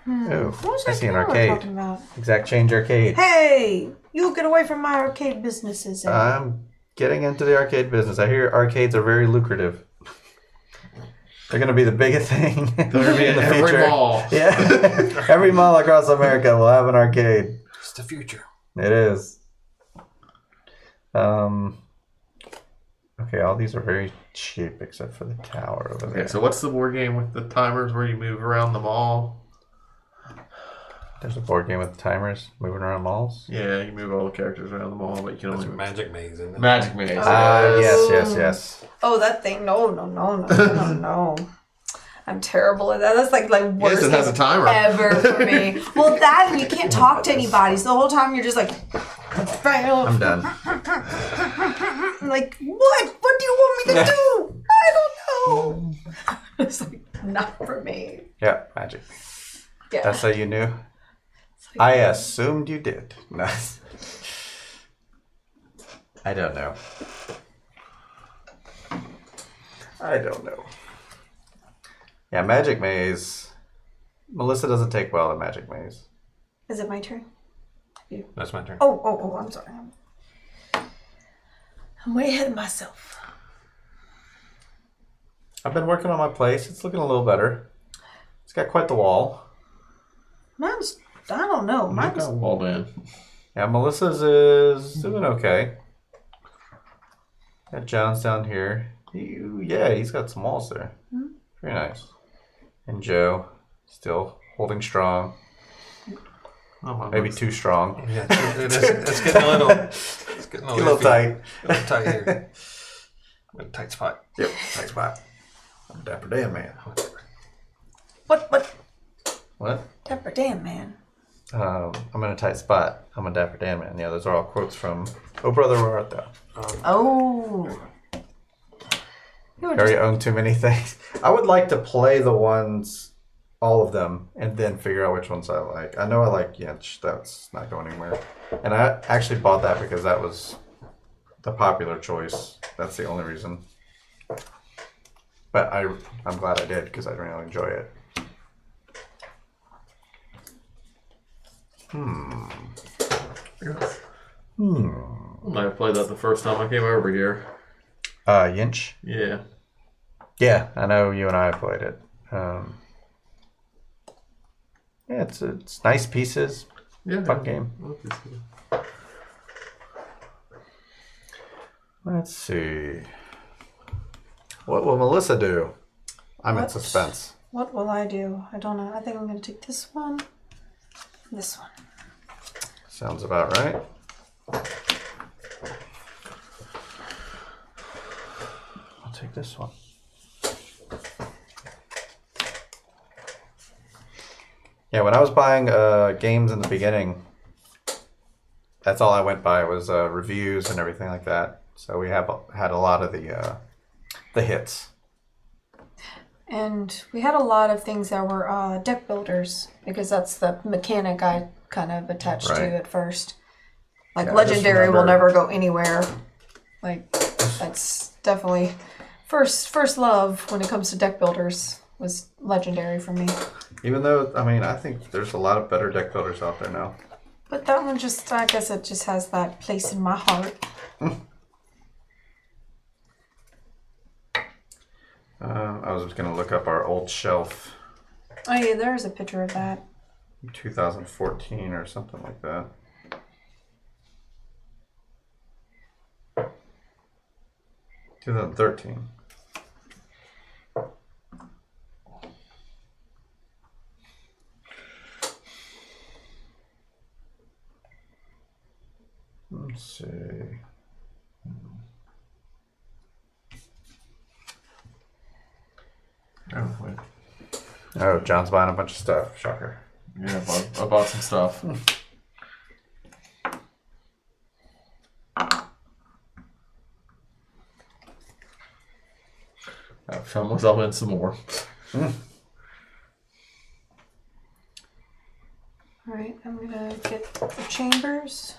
Ooh, What was I that see an game we were arcade. talking about? Exact change arcade. Hey, you get away from my arcade businesses. I'm getting into the arcade business. I hear arcades are very lucrative. They're going to be the biggest thing They're gonna be in the every future. mall. Yeah. Every mall across America will have an arcade. It's the future. It is. Okay, all these are very cheap except for the tower over there. Okay, so what's the board game with the timers where you move around the mall? There's a board game with timers moving around malls. Yeah, you move all the characters around the mall, but you can It's only a Magic Maze, isn't it? Magic Maze. Yes. Oh, that thing. No. I'm terrible at that. That's like worst Yes, it has a timer. ever for me. Well, that and you can't talk to anybody. So the whole time you're just like, I'm done. I'm like, what? What do you want me to do? I don't know. It's like not for me. Yeah, magic. Yeah. That's how you knew? I assumed you did. No. I don't know. Yeah, Magic Maze. Melissa doesn't take well at Magic Maze. Is it my turn? That's my turn. Oh, I'm sorry. I'm way ahead of myself. I've been working on my place. It's looking a little better. It's got quite the wall. Mine's, I don't know. Mine's got walled in. Yeah, Melissa's is doing okay. Got John's down here. He's got some walls there. Mm-hmm. Very nice. And Joe, still holding strong. Maybe too strong. Yeah, it's getting a little. It's getting a little tight. A little tight here. A tight spot. Yep, tight spot. I'm a Dapper Dan Man. What? What? Dapper Dan Man. I'm in a tight spot. I'm a Dapper Dan Man. Yeah, those are all quotes from Oh Brother, Where Art Thou? Oh. I already own too many things. I would like to play the ones, all of them, and then figure out which ones I like. I know I like Yinch. That's not going anywhere. And I actually bought that because that was the popular choice. That's the only reason. But I'm glad I did because I really enjoy it. I might have played that the first time I came over here. Yinch? Yeah. Yeah, I know you and I played it. Yeah, it's nice pieces. Yeah. Fun game. Let's see. What will Melissa do? I'm in suspense. What will I do? I don't know. I think I'm going to take this one. This one. Sounds about right. I'll take this one. Yeah, when I was buying games in the beginning, that's all I went by was reviews and everything like that. So we had a lot of the hits. And we had a lot of things that were deck builders because that's the mechanic I kind of attached to at first. Like Legendary will never go anywhere. Like that's definitely first love when it comes to deck builders was Legendary for me. Even though, I mean, I think there's a lot of better deck builders out there now. But that one just, I guess it just has that place in my heart. I was just going to look up our old shelf. Oh yeah, there's a picture of that. 2014 or something like that. $2013. Let's see. Oh, wait. Oh, John's buying a bunch of stuff. Shocker. Yeah, I bought some stuff. I found myself in some more. Alright, I'm gonna get the chambers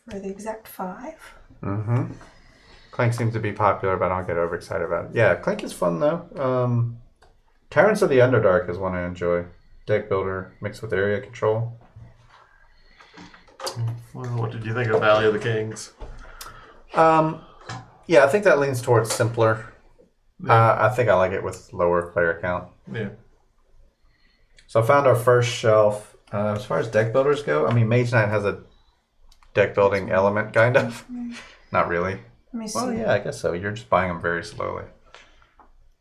for the exact 5. Mm-hmm. Clank seems to be popular, but I don't get overexcited about it. Yeah, Clank is fun though. Tyrants of the Underdark is one I enjoy. Deck builder mixed with area control. Well, what did you think of Valley of the Kings? Yeah, I think that leans towards simpler. Yeah. I think I like it with lower player count. Yeah. So I found our first shelf. As far as deck builders go, I mean, Mage Knight has a deck building element, kind of. Not really. Let me see. Well, yeah, I guess so. You're just buying them very slowly.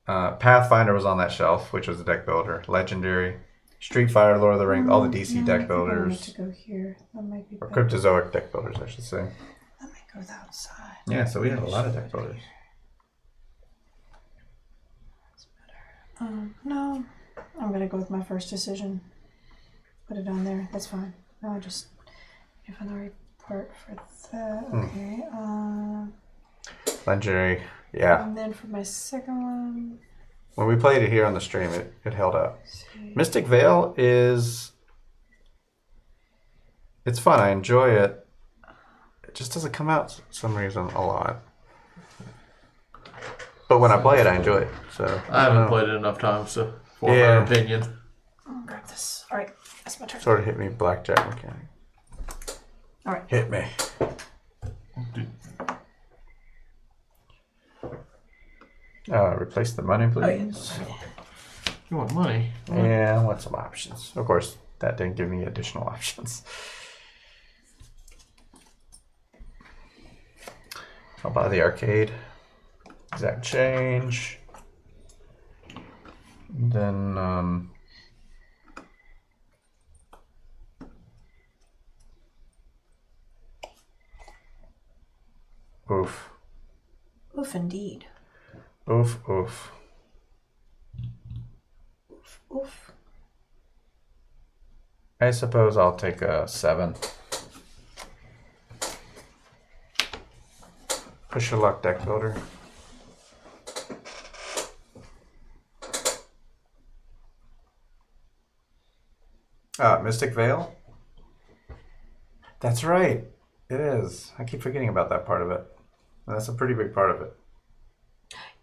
Pathfinder was on that shelf, which was a deck builder. Legendary. Street Fighter, Lord of the Rings, all the DC deck builders. To go here. That might be Or better. Cryptozoic deck builders, I should say. That might go outside. Yeah, so we have a lot of deck builders. No, I'm gonna go with my first decision. Put it on there. That's fine. No, I just if I'm the right part for that. Okay. Legendary, yeah. And then for my second one. When we played it here on the stream, it held up. Mystic Veil is... It's fun. I enjoy it. It just doesn't come out for some reason a lot. But when I play it, I enjoy it. So I haven't played it enough times to form an opinion. I'll grab this. All right, that's my turn. Sort of hit me, blackjack mechanic. All right. Hit me. Replace the money, please. You want money? Yeah, I want some options. Of course, that didn't give me additional options. I'll buy the arcade. Exact change. Then, oof. Oof, indeed. Oof, oof. Oof, oof. I suppose I'll take a 7. Push your luck, deck builder. Mystic Veil? That's right. It is. I keep forgetting about that part of it. That's a pretty big part of it.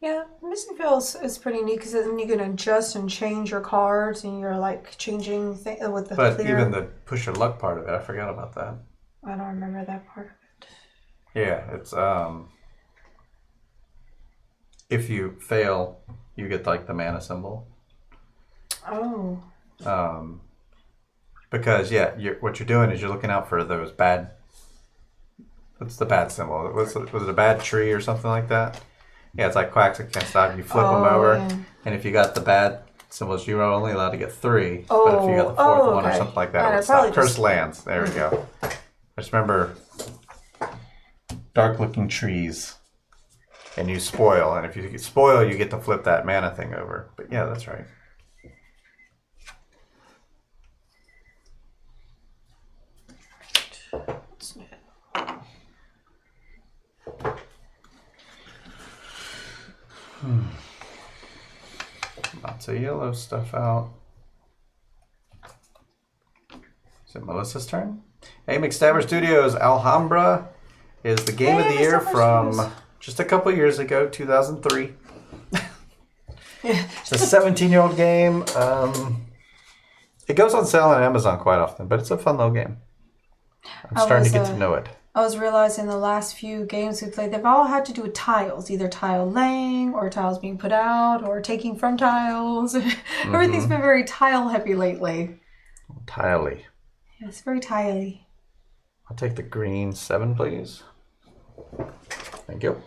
Yeah, Mystic Veil is pretty neat because then you can adjust and change your cards and you're like changing with the But clear. even the push your luck part of it, I forgot about that. I don't remember that part of it. Yeah, it's if you fail, you get like the mana symbol. Oh. Because what you're doing is you're looking out for those bad. What's the bad symbol? Was it a bad tree or something like that? Yeah, it's like quacks against stop. You flip them over, and if you got the bad symbols, you're only allowed to get 3. But if you got the fourth one or something like that, it's not cursed lands. There we go. I just remember dark-looking trees, and you spoil. And if you spoil, you get to flip that mana thing over. But yeah, that's right. Lots of yellow stuff out. Is it Melissa's turn? Hey, McStabber Studios, Alhambra is the game of the year from just a couple years ago, 2003. It's a 17-year-old game. It goes on sale on Amazon quite often, but it's a fun little game. I'm starting to get to know it. I was realizing the last few games we played, they've all had to do with tiles, either tile laying or tiles being put out or taking from tiles. Everything's been very tile heavy lately. Tiley. Yeah, it's very tiley. I'll take the green 7, please. Thank you.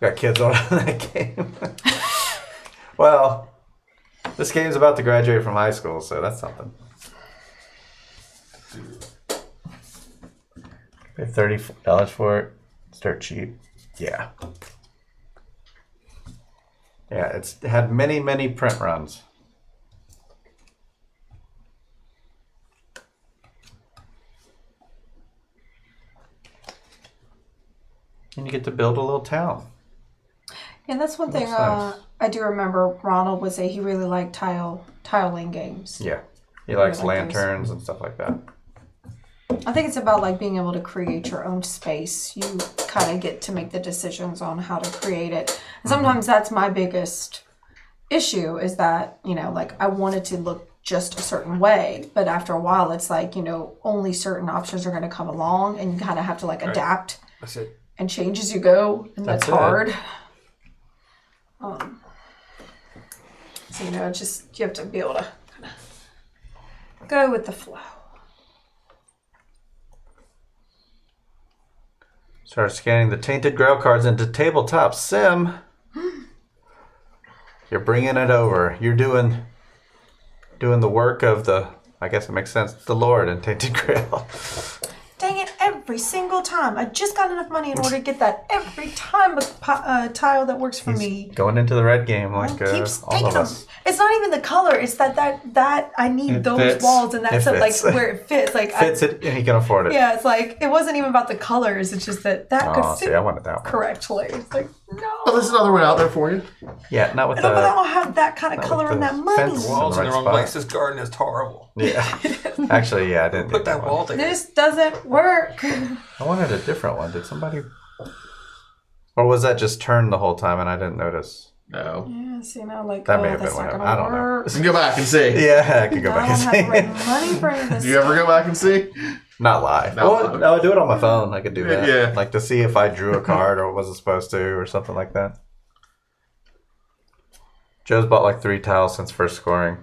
Got kids on that game. Well, this game's about to graduate from high school, so that's something. Pay $30 for it. Start cheap. Yeah. Yeah, it's had many, many print runs. And you get to build a little town. Yeah, that's one thing nice. I do remember Ronald would say he really liked tiling games. Yeah. He likes lanterns and stuff like that. I think it's about like being able to create your own space. You kind of get to make the decisions on how to create it. And sometimes that's my biggest issue is that, like I want it to look just a certain way, but after a while it's like, only certain options are going to come along and you kind of have to like adapt. That's it. And change as you go, and that's hard. So just you have to be able to kind of go with the flow. Start scanning the Tainted Grail cards into Tabletop Sim. You're bringing it over. You're doing the work of the, I guess it makes sense, the Lord in Tainted Grail. Dang it, every every single time. I just got enough money in order to get that every time a tile that works for me. Going into the red game like Keeps all taking of them. us. It's not even the color. It's that I need those fits. walls and that's It like fits. where it fits. Like Fits it and he can afford it. Yeah, it's like it wasn't even about the colors. It's just that could Oh, fit see, I wanted that one. correctly. It's like no. Oh, there's another one out there for you. Yeah, not with No, but I the... don't have that kind of color and that money. fence. Walls in the right wrong spot. place. This garden is horrible. Yeah. Actually, yeah, I didn't Put do that wall together. This doesn't work. I wanted a different one. Did somebody... Or was that just turned the whole time and I didn't notice? No. Yeah, see now like That may have that's been not what gonna happened. I don't know. work. You can go back and see. Yeah, I could go I back don't have the and right see. money for any of this. Do you ever go back and see? Not live. Not Well, live. no, I do it on my phone. I could do that. Yeah. Like to see if I drew a card or wasn't supposed to or something like that. Joe's bought like 3 tiles since first scoring.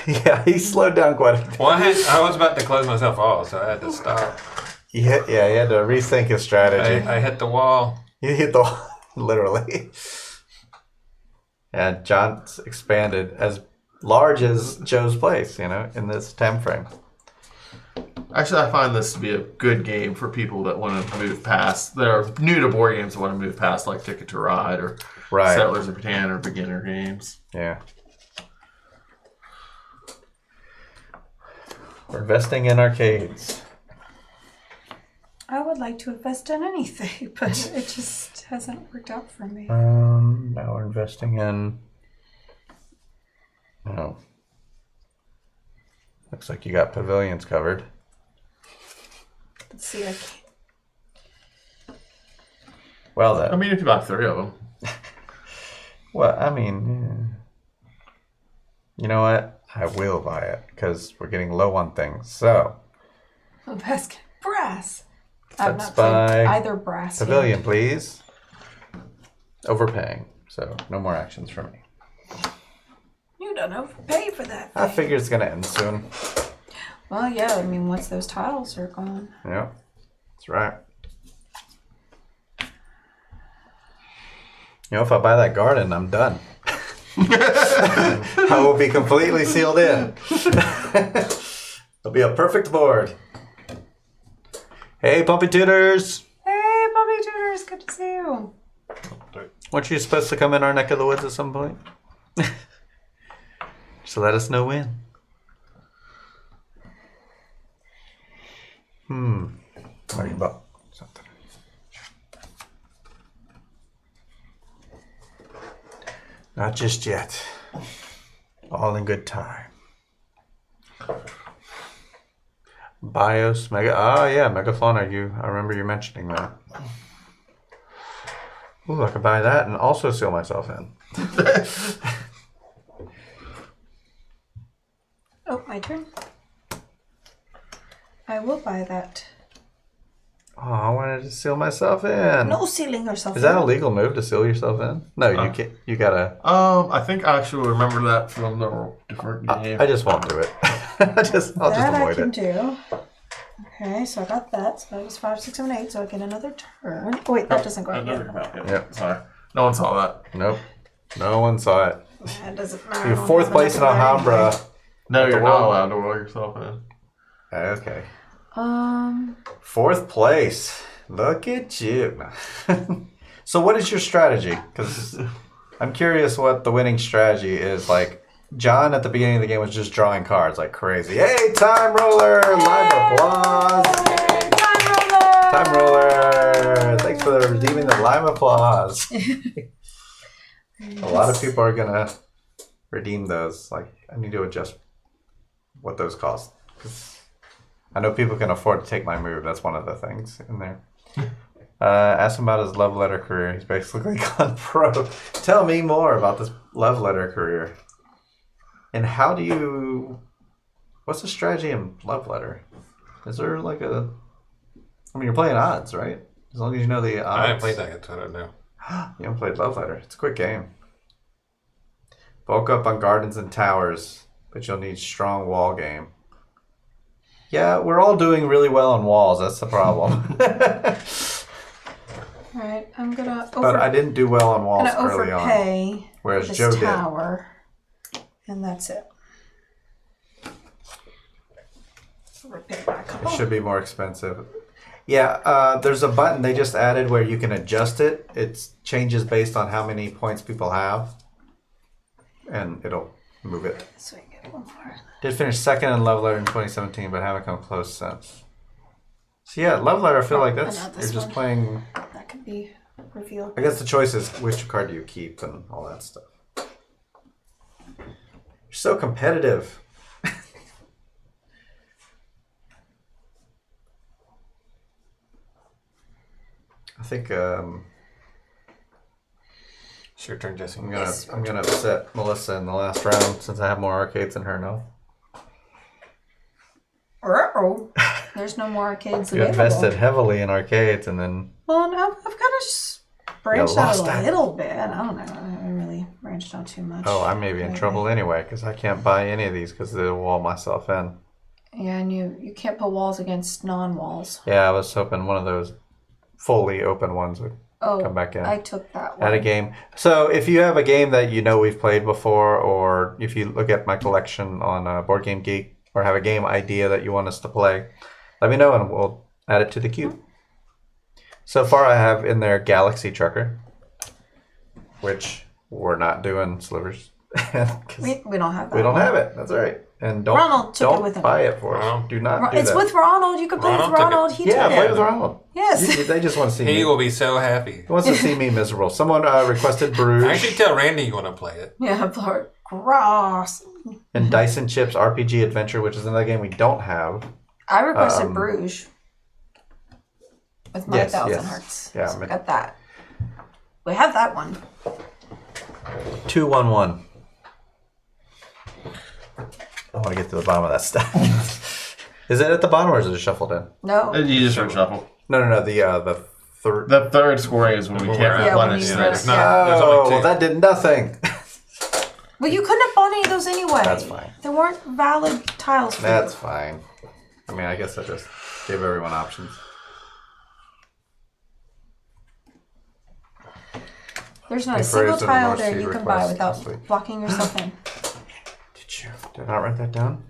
Yeah, he slowed down quite a bit. Well, I was about to close myself off, so I had to stop. He had to rethink his strategy. I hit the wall. He hit the wall, literally. And John's expanded as large as Joe's place, in this time frame. Actually, I find this to be a good game for people that want to move past. They're new to board games that want to move past like Ticket to Ride or Right. Settlers of Catan or beginner games. Yeah. We're investing in arcades. I would like to invest in anything, but it just hasn't worked out for me. Now we're investing in... Oh. Looks like you got pavilions covered. Let's see, I can't. Well then. I mean, if you buy 3 of them. Well, I mean... You know what? I will buy it, because we're getting low on things. So... A basket of brass. I've Let's not played buy either brass Pavilion, yet. please. Overpaying. So, no more actions for me. You don't overpay for that I thing. figure it's going to end soon. Well, yeah, I mean, once those tiles are gone. Yeah, that's right. If I buy that garden, I'm done. I will be completely sealed in. It'll be a perfect board. Hey, Puppy Tutors! Hey, Puppy Tutors, good to see you. Weren't you supposed to come in our neck of the woods at some point? So let us know when. What about something? Not just yet. All in good time. BIOS, Mega. Oh, yeah, Megafauna. I remember you mentioning that. Ooh, I could buy that and also seal myself in. Oh, my turn. I will buy that. Oh, I wanted to seal myself in. No sealing yourself. Is that a legal move to seal yourself in? No, you can't. You gotta. I think I actually remember that from the different game. I just won't do it. I'll just that I avoid can it. do. Okay, so I got that. So that was 5, 6, 7, 8. So I get another turn. Oh, wait, that doesn't go That out doesn't yet. come out yet. Yep. Sorry. No one saw that. Nope. No one saw it. That doesn't matter. I You're don't 4th have place in enough of that Alhambra. No, the you're not world- allowed to roll yourself in. Okay. anyway. 4th place. Look at you. So what is your strategy? Because I'm curious what the winning strategy is. Like, John at the beginning of the game was just drawing cards like crazy. Hey, time roller! Live applause! Hey, time roller! Time roller! Thanks for redeeming the live applause. A lot of people are gonna redeem those. Like, I need to adjust what those cost. 'Cause I know people can afford to take my move. That's one of the things in there. Ask him about his love letter career. He's basically gone pro. Tell me more about this love letter career. And how do you... What's the strategy in love letter? Is there like a... I mean, you're playing odds, right? As long as you know the odds. I haven't played that yet, so I don't know. You haven't played love letter. It's a quick game. Bulk up on gardens and towers, but you'll need strong wall game. Yeah, we're all doing really well on walls. That's the problem. Alright, I'm gonna But I didn't do well on walls early on. overpay Whereas for this Joe did. tower. And that's it. Overpay by a It couple. should be more expensive. Yeah, there's a button they just added where you can adjust it. It changes based on how many points people have, and it'll move it. So I get one more. Did finish second in Love Letter in 2017, but haven't come close since. So yeah, Love Letter, I feel like that's you're just playing. That could be revealed. I guess the choice is which card do you keep and all that stuff. You're so competitive. I think it's your turn, Jesse. I'm gonna upset Melissa in the last round since I have more arcades than her now. Uh-oh. There's no more arcades You available. invested heavily in arcades and then Well, no, I've kind of branched out a little bit. I don't know. I haven't really branched out too much. I may be in trouble anyway because I can't buy any of these because they'll wall myself in. Yeah, and you can't put walls against non-walls. Yeah, I was hoping one of those fully open ones would come back in. I took that one. At a game. So if you have a game that you know we've played before, or if you look at my collection on Board Game Geek, or have a game idea that you want us to play, let me know and we'll add it to the queue. So far I have in there Galaxy Trucker, which we're not doing slivers. We don't have that. We don't have it. That's all right. And Ronald took it with don't him. buy it for us. Do not do It's that. with Ronald. You can play Ronald with took it. Ronald. He took Yeah, it. play with Ronald. Yes. They just want to see me. He will be so happy. He wants to see me miserable. Someone requested Bruges. Actually, tell Randy you want to play it. Yeah, but gross. And Dyson Chips RPG Adventure, which is another game we don't have. I requested Bruges with my Yes, 1,000 yes. hearts. Yeah, So we got that. We have that one. 2-1-1. I want to get to the bottom of that stack. Is it at the bottom or is it shuffled in? No. You just reshuffle. No. The third. The third scoring is when we can't Yeah, when replenish you things. rest. Yeah. There's only two. Well, that did nothing. Well, you couldn't have bought any of those anyway. That's fine. There weren't valid tiles for That's you. fine. I mean, I guess I just gave everyone options. There's not a Hey, single Fraser, tile North there Sea you can buy request without last week. blocking yourself in. Did I not write that down?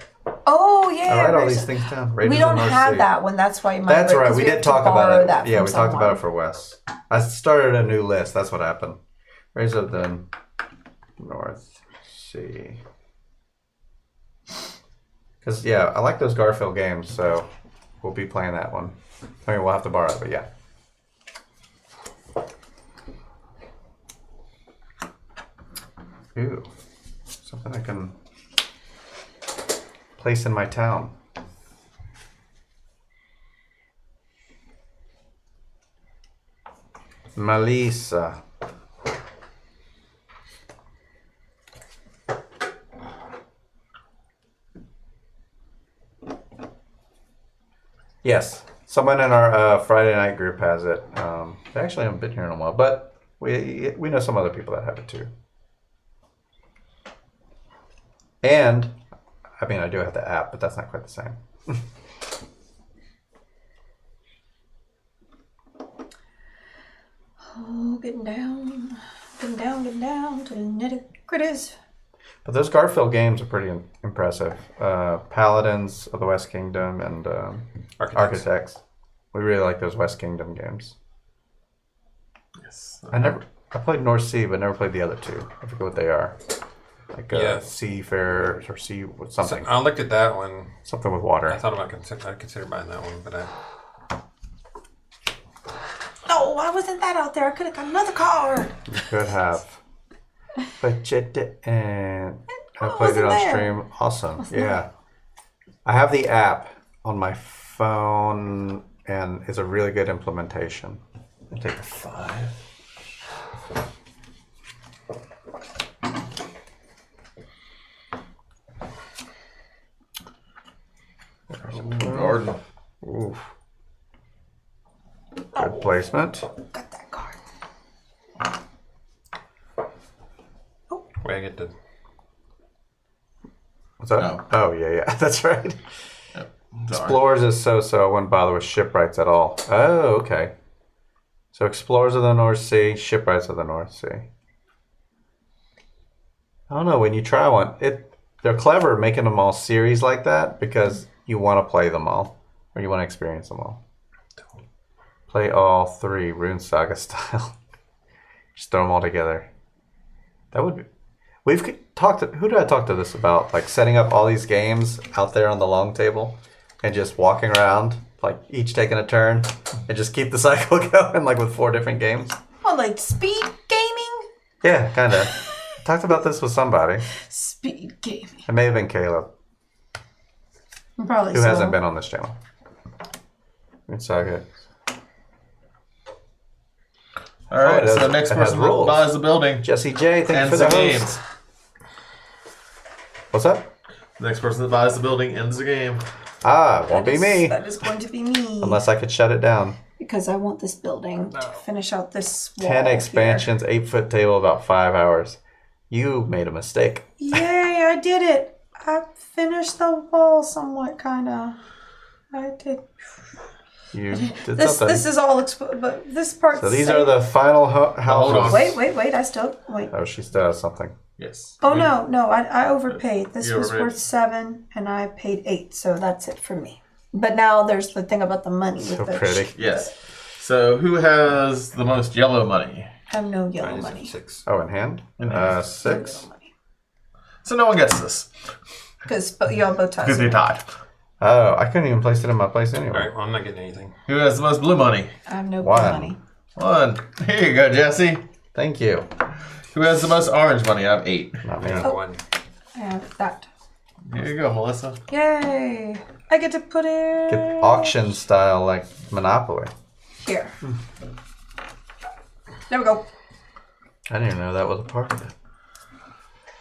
Oh, yeah. I write all there's these a- things down. We Raiders of don't North have Sea. that one. That's why you might. That's right. because We have did to talk borrow about it. that from We talked about someone. it for Wes. I started a new list. That's what happened. Raiders of the North Sea. Because, yeah, I like those Garfield games, so we'll be playing that one. I mean, we'll have to borrow it, but yeah. Ooh. Something I can place in my town. Melissa. Yes, someone in our Friday night group has it. They actually haven't been here in a while, but we know some other people that have it too. And, I mean, I do have the app, but that's not quite the same. Oh, getting down to the nitty gritties. But those Garfield games are pretty impressive. Paladins of the West Kingdom and Architects. We really like those West Kingdom games. Yes. I played North Sea, but never played the other two. I forget what they are. Like Seafarer or Sea something. So I looked at that one. Something with water. I thought about I'd consider buying that one, but No, why wasn't that out there? I could have got another card. You could have. But you didn't. I What played it wasn't on there? stream. Awesome. Yeah. I have the app on my phone, and it's a really good implementation. I'll take the 5. Garden. Oof. Good placement. Got that card. wait, I get to. What's that? No. Oh, yeah. That's right. Sorry. Explorers is so-so. I wouldn't bother with shipwrights at all. Oh, okay. So Explorers of the North Sea, Shipwrights of the North Sea. I don't know. When you try one, they're clever making them all series like that because you want to play them all or you want to experience them all. Play all 3 Rune Saga style. Just throw them all together. That would be... We've talked to... Who did I talk to this about? Like setting up all these games out there on the long table and just walking around, like each taking a turn and just keep the cycle going, like with 4 different games. Oh, like speed gaming? Yeah, kind of. Talked about this with somebody. Speed gaming. It may have been Caleb. Probably Who so. hasn't been on this channel. It's all good. All right, it has- so next it has person rules. buys the building Jesse J, thank you ends for the the game. host. What's up? The next person that buys the building ends the game. Ah, won't be me. That is going to be me. Unless I could shut it down. Because I want this building to finish out this wall 10 here. expansions, 8-foot table, about 5 hours. You made a mistake. Yay, I did it. I finished the wall somewhat, kind of. I did. You did This something. is all but this part. So these are the final houses. Wait, I still wait. Oh, she still has something. Yes. Oh no, I overpaid. This You was overpaid. worth 7 and I paid 8, so that's it for me. But now there's the thing about the money. So with the pretty. Yes. So who has the most yellow money? I have no yellow I just money. have 6. Oh, in hand? In hand. No 6. yellow money. So no one gets this Because y'all both ties. because they tied. Oh, I couldn't even place it in my place anyway. Alright, well, I'm not getting anything. Who has the most blue money? I have no One. money. 1. Here you go, Jesse. Thank you. Who has the most orange money? I have 8. Not me. Oh. 1. I have that. Here you go, Melissa. Yay! I get to put it Get auction style like Monopoly. here. There we go. I didn't even know that was a part of it.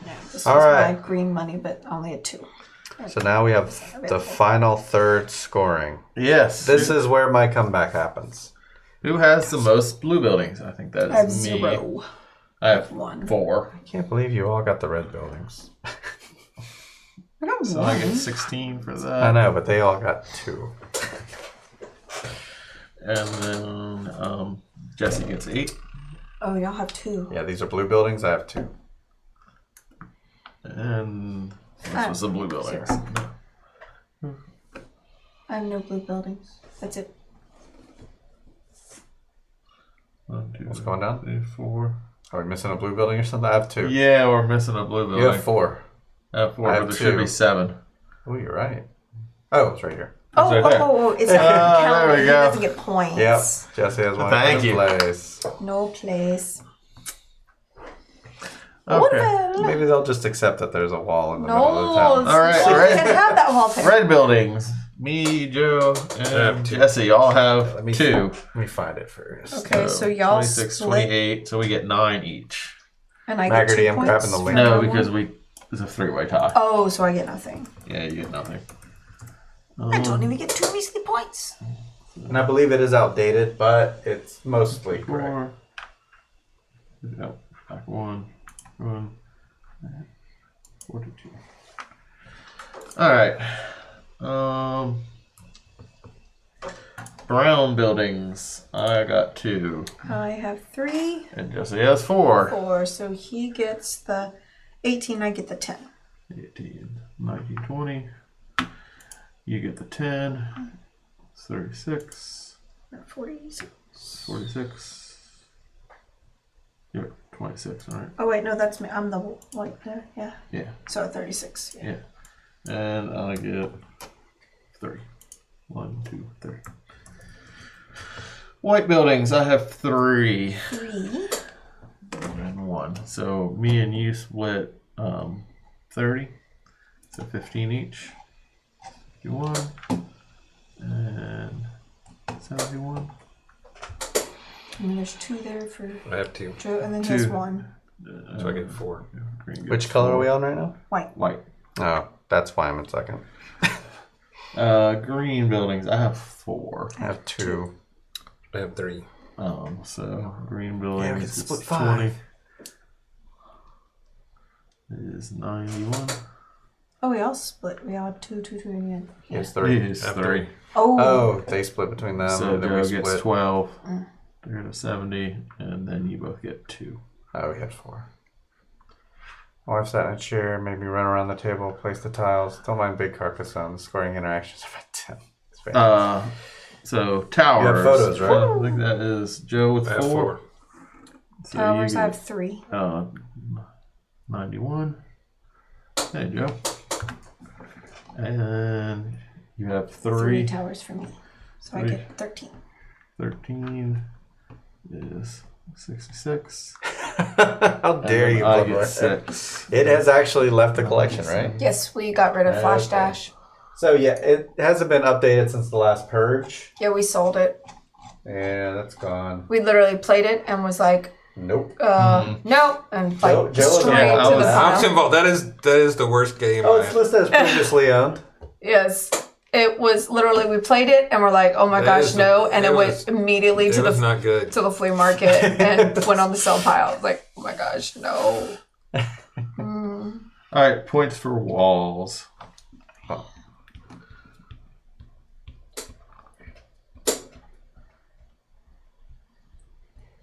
Yeah, this All was right. my green money, but only a 2. So now we have the final third scoring. Yes. This is where my comeback happens. Who has the most blue buildings? I think that is I have me. 0. I have 1. 4. I can't believe you all got the red buildings. I got So 1. I get 16 for that. I know, but they all got 2. And then Jesse gets 8. Oh, y'all have 2. Yeah, these are blue buildings. I have 2. And this was the blue buildings. I have no blue buildings. That's it. 1, 2, What's going down? 3, 4. Are we missing a blue building or something? I have 2. Yeah, we're missing a blue building. You have 4. I have 4, I but have there should 2. be 7. Oh, you're right. Oh, it's right here. Oh, right there. it's not Ah, counted. there we He go. doesn't get points. Yep. Jesse has one. Thank for you. Place. No place. Okay. What Maybe they'll just accept that there's a wall in the No, middle of the town. All right, you all right. can't have that wallpaper. Red buildings. Me, Joe, have and 2. Jesse all have Let me 2. Let me find it first. Okay, so y'all 26, split, 28, so we get 9 each. and I get Maggerty, 2 I'm points. grabbing the link. for No, everyone? because it's a 3-way tie. Oh, so I get nothing. Yeah, you get nothing. I don't even get 2 measly points. And I believe it is outdated, but it's mostly correct. 4. Yep, back 1. 42. All right. Brown buildings. I got 2, I have 3, and Jesse has 4. 4. So he gets the 18. I get the 10. 18, 19, 20. You get the 10. It's 36. 46. 46. You're 26, all right? Oh wait, no, that's me. I'm the white there. Yeah. Yeah. So 36. Yeah. Yeah. And I get 3. 1, 2, 3. White buildings, I have 3 3. and 1. So me and you split 30. So 15 each. 51. And 71. And then there's 2 there for I have 2. Joe, and then he has 2. 1. So I get 4. Green gets Which color are 4. we on right now? White. Oh, that's why I'm in second. Green buildings, I have 4. I have 2. I have 3. So green Yeah, we buildings can is split 20. 5. Is 91. Oh, we all split. We all had 2, 2, 2 again. Here's 3. Is I have 3. Oh. Oh, they split between them. So and then Joe we gets split. 12. They're to 70, and then you both get 2. Oh, we had 4. My wife sat in a chair, made me run around the table, place the tiles. Don't mind big carcassonne. Scoring interactions of a 10. It's very nice. So towers. You have photos, right? I think that is Joe with I have 4. So Towers, you I get, have 3. 91. There you go. And you have 3 3. towers for me. So I 3. get 13. 13 is 66. How dare you, I Bubba. get 6. It has actually left the collection, right? Yes, we got rid of Flash Okay. Dash. So yeah, it hasn't been updated since the last purge. Yeah, we sold it. Yeah, that's gone. We literally played it and was like, Nope. no, and like Joe was straight involved. to the I was pile. involved. That is the worst game. Oh, it's listed as previously owned. Yes. It was literally, we played it and we're like, oh my gosh, no. And it went immediately to It was the not good. to the flea market and went on the sell pile. I was like, oh my gosh, no. All right, points for walls.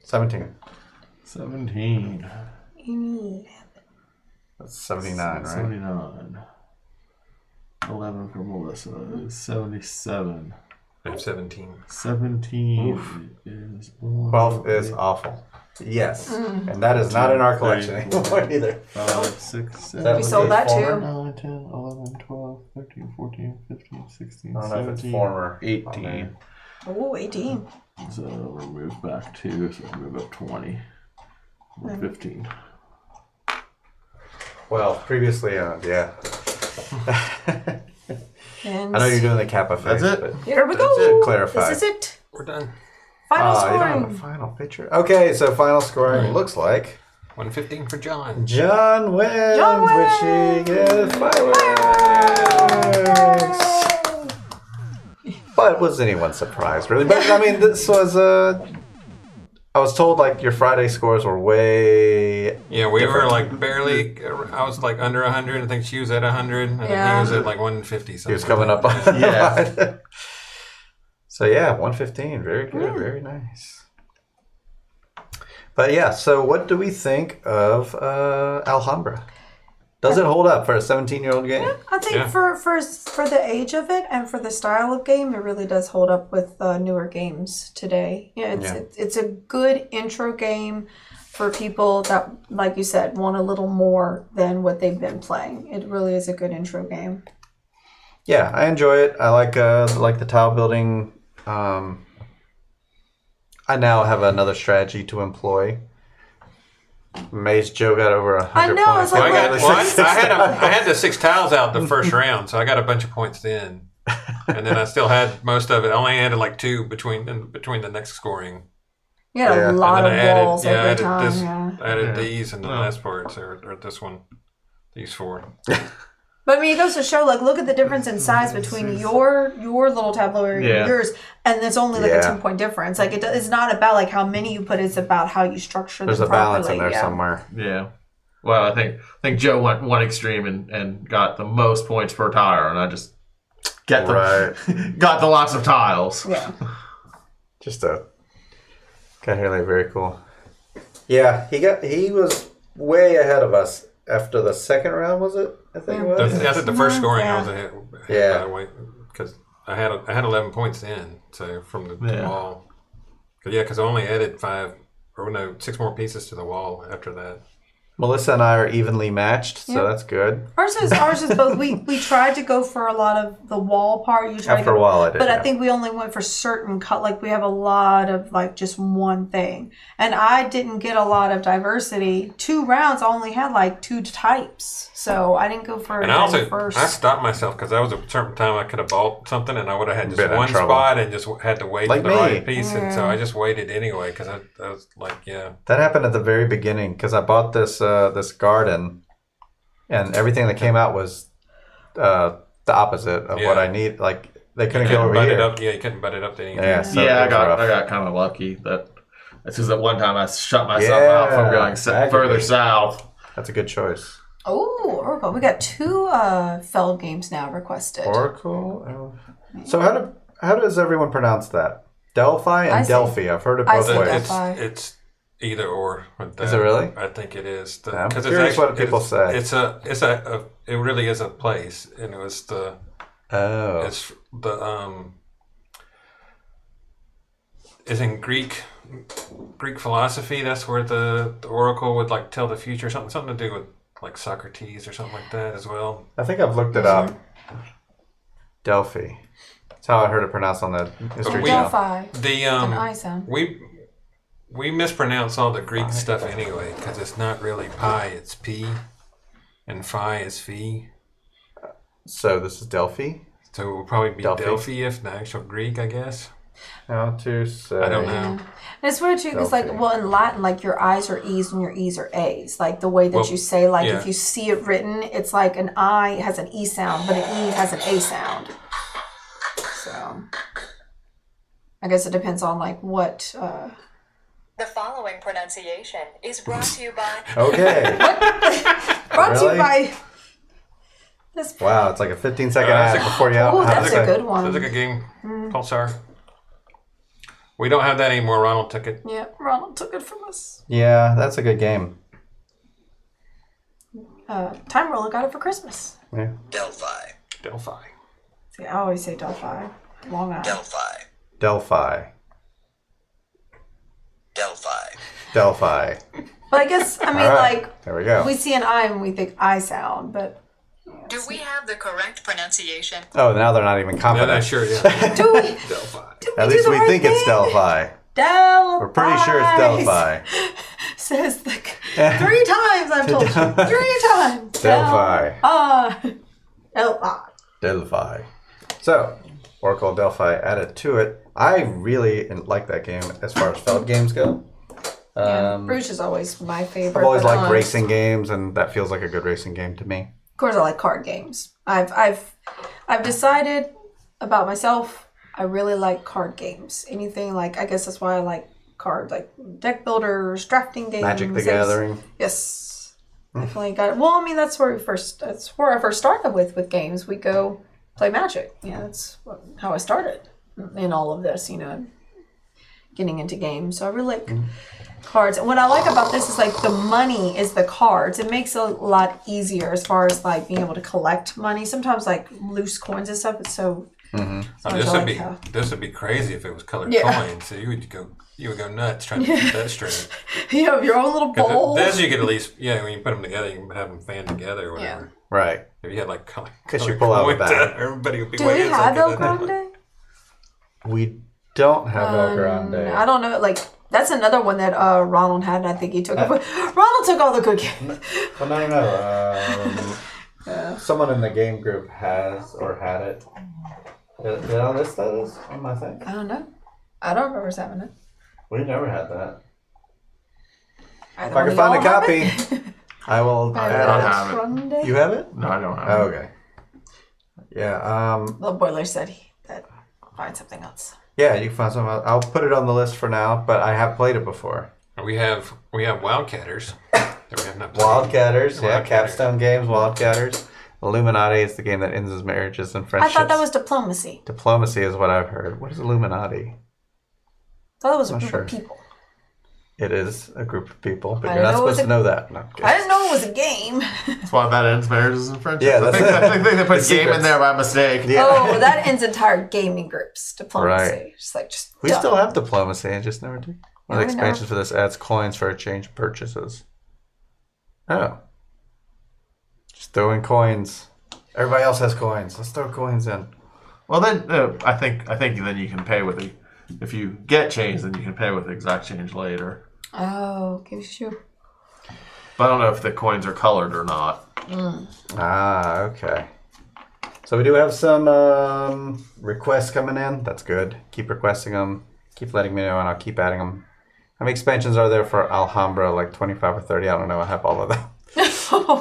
17. 17. That's 79, right? 79. 11 for Melissa is 77. I have 17. 17 is 12 is awful. Yes. And that is not in our collection anymore either. 5, 6, 7, That We sold that former? too. 9, 10, 11, 12, 13, 14, 15, 16, I don't know if it's 17, former. 18. Oh, 18. So we'll move back 2, so we'll move up 20. 15. Well, previously owned, yeah. And I know you're doing the Kappa face. That's it? But here we That's go. it. Clarify. This is it. We're done. Final you don't have scoring. a final picture. Okay, so final scoring looks like 115 for John. John wins, John which he gets fireworks. But was anyone surprised, really? But I mean, this was I was told like your Friday scores were way. Yeah, we were like barely. I was like under 100. I think she was at 100, and then he Yeah. was at like 150. He was coming up on. Yeah. So yeah, 115. Very good. Very nice. But yeah, so what do we think of Alhambra? Does it hold up for a 17-year-old game? I think Yeah. for the age of it and for the style of game, it really does hold up with newer games today. Yeah, it's a good intro game for people that, like you said, want a little more than what they've been playing. It really is a good intro game. Yeah, I enjoy it. I like the tile building. I now have another strategy to employ. Amazed Joe got over 100 I know, points. it's like- I had the 6 tiles out the first round, so I got a bunch of points then, and then I still had most of it. I only added like 2 between the next scoring. You had Yeah. a lot of And then walls I every added time. this, Yeah. I added these and the last part, or this one, these 4. But I mean, it goes to show, like, look at the difference in size between your little tableau area and yours, and it's only like a 10-point difference. Like, it's not about like how many you put; it's about how you structure There's them a balance properly. in there somewhere. Yeah. Well, I think Joe went one extreme and got the most points per tire, and I just got the lots of tiles. Yeah. Just got here like very cool. Yeah, he was way ahead of us after the second round, was it? I think it was. I think the first scoring I was Yeah. ahead. Yeah. By the way, because I had 11 points in, so from the wall. Because I only added 6 more pieces to the wall after that. Melissa and I are evenly matched, so that's good. Ours is both. We tried to go for a lot of the wall part. You tried After a while, I did. but yeah. I think we only went for certain cut. Like we have a lot of like just one thing, and I didn't get a lot of diversity. 2 rounds, I only had like 2 types, so I didn't go for. And I also first. I stopped myself because there was a certain time I could have bought something and I would have had Been just in one trouble. spot and just had to wait Like for the me. right piece, and so I just waited anyway because I was like, yeah. That happened at the very beginning because I bought this garden, and everything that came out was the opposite of what I need. Like they couldn't get over butt here. it up. Yeah, you couldn't butt it up to anything. Yeah, so Yeah, it was rough. I got kind of lucky that's because at one time I shut myself out from going exactly. further south. That's a good choice. Oh, Oracle. We got 2 Feld games now requested. Oracle. So how does everyone pronounce that? Delphi and I say- Delphi. I've heard it I both say ways. Delphi. It's either or. With that. Is it really? I think it is. I'm curious what people say. It really is a place, and it was Oh. it's the is in Greek philosophy. That's where the oracle would like tell the future. Something to do with like Socrates or something like that as well. I think I've looked it up. Delphi. That's how I heard it pronounced on the History Channel. Delphi. The an I sound. We mispronounce all the Greek stuff anyway because it's not really pi, it's p, and phi is phi. So this is Delphi? So it will probably be Delphi if the actual Greek, I guess. How to say? I don't know. And it's weird too because like, well, in Latin, like your I's are E's and your E's are A's. Like the way that you say, like if you see it written, it's like an I has an E sound, but an E has an A sound. So I guess it depends on like what. The following pronunciation is brought to you by. Okay. Brought to you by. This. Wow, it's like a 15-second ad before you out. Oh, that's a good one. That's a good game. Pulsar. We don't have that anymore. Ronald took it. Yeah, Ronald took it from us. Yeah, that's a good game. Time Roller got it for Christmas. Yeah. Delphi. See, I always say Delphi. Long I. Delphi. But I guess, I mean, like, there we go. We see an I and we think I sound, but. Do we have the correct pronunciation? Oh, now they're not even confident. Yeah, sure, yeah. Do we? Delphi. At least we think it's Delphi. Delphi. We're pretty sure it's Delphi. Says the 3 times I've told you. 3 times. Delphi. So, Oracle of Delphi added to it. I really like that game as far as Feld games go. Bruges is always my favorite. I've always liked racing games, and that feels like a good racing game to me. Of course, I like card games. I've decided about myself. I really like card games. Anything like, I guess that's why I like cards, like deck builders, drafting games. Magic the Gathering. Yes, definitely got it. Well, I mean that's where I first started with games. We go play Magic. Yeah, that's how I started in all of this. You know, getting into games. So I really like. Cards. And what I like about this is like the money is the cards. It makes it a lot easier as far as like being able to collect money. Sometimes like loose coins and stuff. It's so. This would be crazy if it was colored coins. So you would go nuts trying to keep that straight. You have your own little bowl. This you could at least when you put them together, you can have them fan together or whatever. Yeah. Right. If you had like colored you pull out the bag. Everybody would be. Do we have El Grande? We don't have El Grande. I don't know. Like. That's another one that Ronald had, and I think he took it. Ronald took all the good games. Well, no. Someone in the game group has or had it. Did I list those on my thing? I don't know. I don't remember us having it. We never had that. If I can find a copy, I will add it. You have it? No, I don't have it. Okay. Yeah. The boiler said that find something else. Yeah, you can find something else. I'll put it on the list for now, but I have played it before. We have Wildcatters. That we have not played. Wildcatters, Capstone games, Wildcatters. Illuminati is the game that ends as marriages and friendships. I thought that was Diplomacy. Diplomacy is what I've heard. What is Illuminati? I thought it was a group of people. It is a group of people, but you're not supposed to know that. No, I didn't know it was a game. That's why that ends marriages and friendships. Yeah, that's I think they put game in there by mistake. Yeah. Oh, that ends entire gaming groups. Diplomacy. Right. We still have Diplomacy. I just never do. One of the expansions for this adds coins for exchange purchases. Oh. Just throw in coins. Everybody else has coins. Let's throw coins in. Well, then I think then you can pay with the. If you get change, then you can pay with exact change later. Oh, gives you. But I don't know if the coins are colored or not. Ah, okay. So we do have some requests coming in. That's good. Keep requesting them. Keep letting me know, and I'll keep adding them. How many expansions are there for Alhambra? Like 25 or 30? I don't know. I have all of them.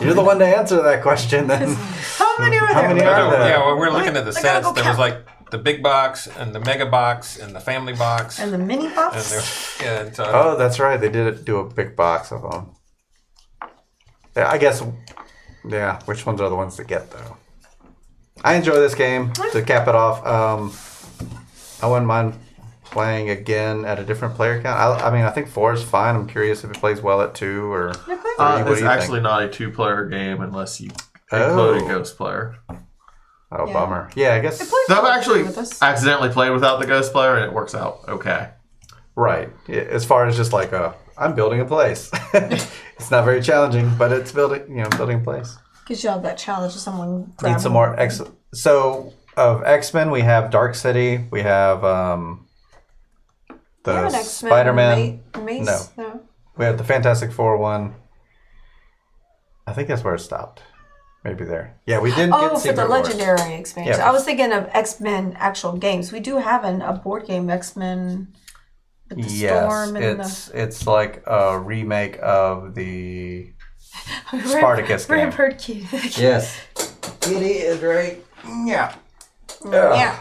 You're the one to answer that question. Then. How many are there? How many are there? Yeah, well, we're looking at the sets. There was like the big box and the mega box and the family box and the mini box. And oh, that's right. They did do a big box of them. Yeah, I guess. Yeah, which ones are the ones to get though? I enjoy this game. To cap it off, I wouldn't mind playing again at a different player count. I mean, I think 4 is fine. I'm curious if it plays well at 2 or 3. It's actually not a 2-player game unless you include a ghost player. Oh, bummer. Yeah, I guess. So I've actually accidentally played without the ghost player, and it works out okay. Right. As far as just like I'm building a place. It's not very challenging, but it's building a place. Gives you all that challenge of someone. Need some more So of X-Men, we have Dark City. We have the Spider-Man. No. We have the Fantastic Four one. I think that's where it stopped. Maybe there. Yeah, we didn't get for the Wars. Legendary expansion. Yeah. I was thinking of X-Men actual games. We do have a board game, X-Men with the Storm and it's like a remake of the Spartacus game. Heard Kitty. Yes. Kitty is right. Yeah. Yeah.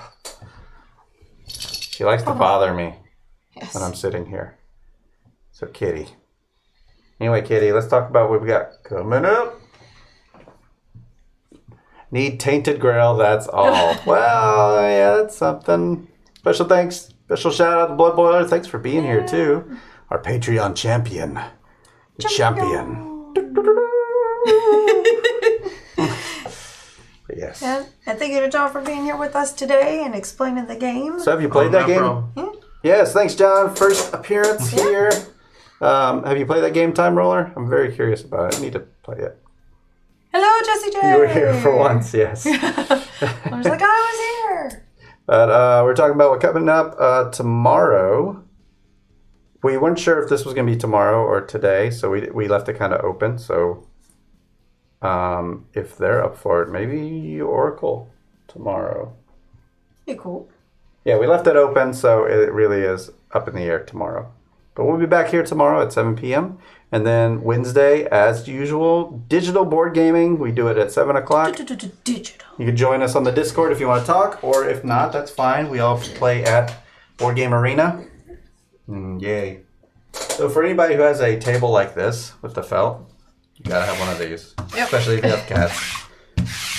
She likes to bother me Yes. when I'm sitting here. So, Kitty. Anyway, Kitty, let's talk about what we got coming up. Need Tainted Grail, that's all. Well, yeah, that's something. Special shout out to Blood Boiler. Thanks for being here, too. Our Patreon champion. The champion. Yes. And thank you to John for being here with us today and explaining the game. So, have you played that game? Yes, thanks, John. First appearance here. Have you played that game, Time Roller? I'm very curious about it. I need to play it. Hello, Jesse J. You were here for once, yes. I was like, I was here. But we're talking about what's coming up tomorrow. We weren't sure if this was going to be tomorrow or today, so we left it kind of open. So if they're up for it, maybe Oracle tomorrow. Be cool. Yeah, we left it open, so it really is up in the air tomorrow. But we'll be back here tomorrow at 7 p.m. And then Wednesday, as usual, digital board gaming. We do it at 7 o'clock. Digital. You can join us on the Discord if you want to talk, or if not, that's fine. We all play at Board Game Arena. Yay. So for anybody who has a table like this with the felt, you gotta have one of these. Yep. Especially if you have cats.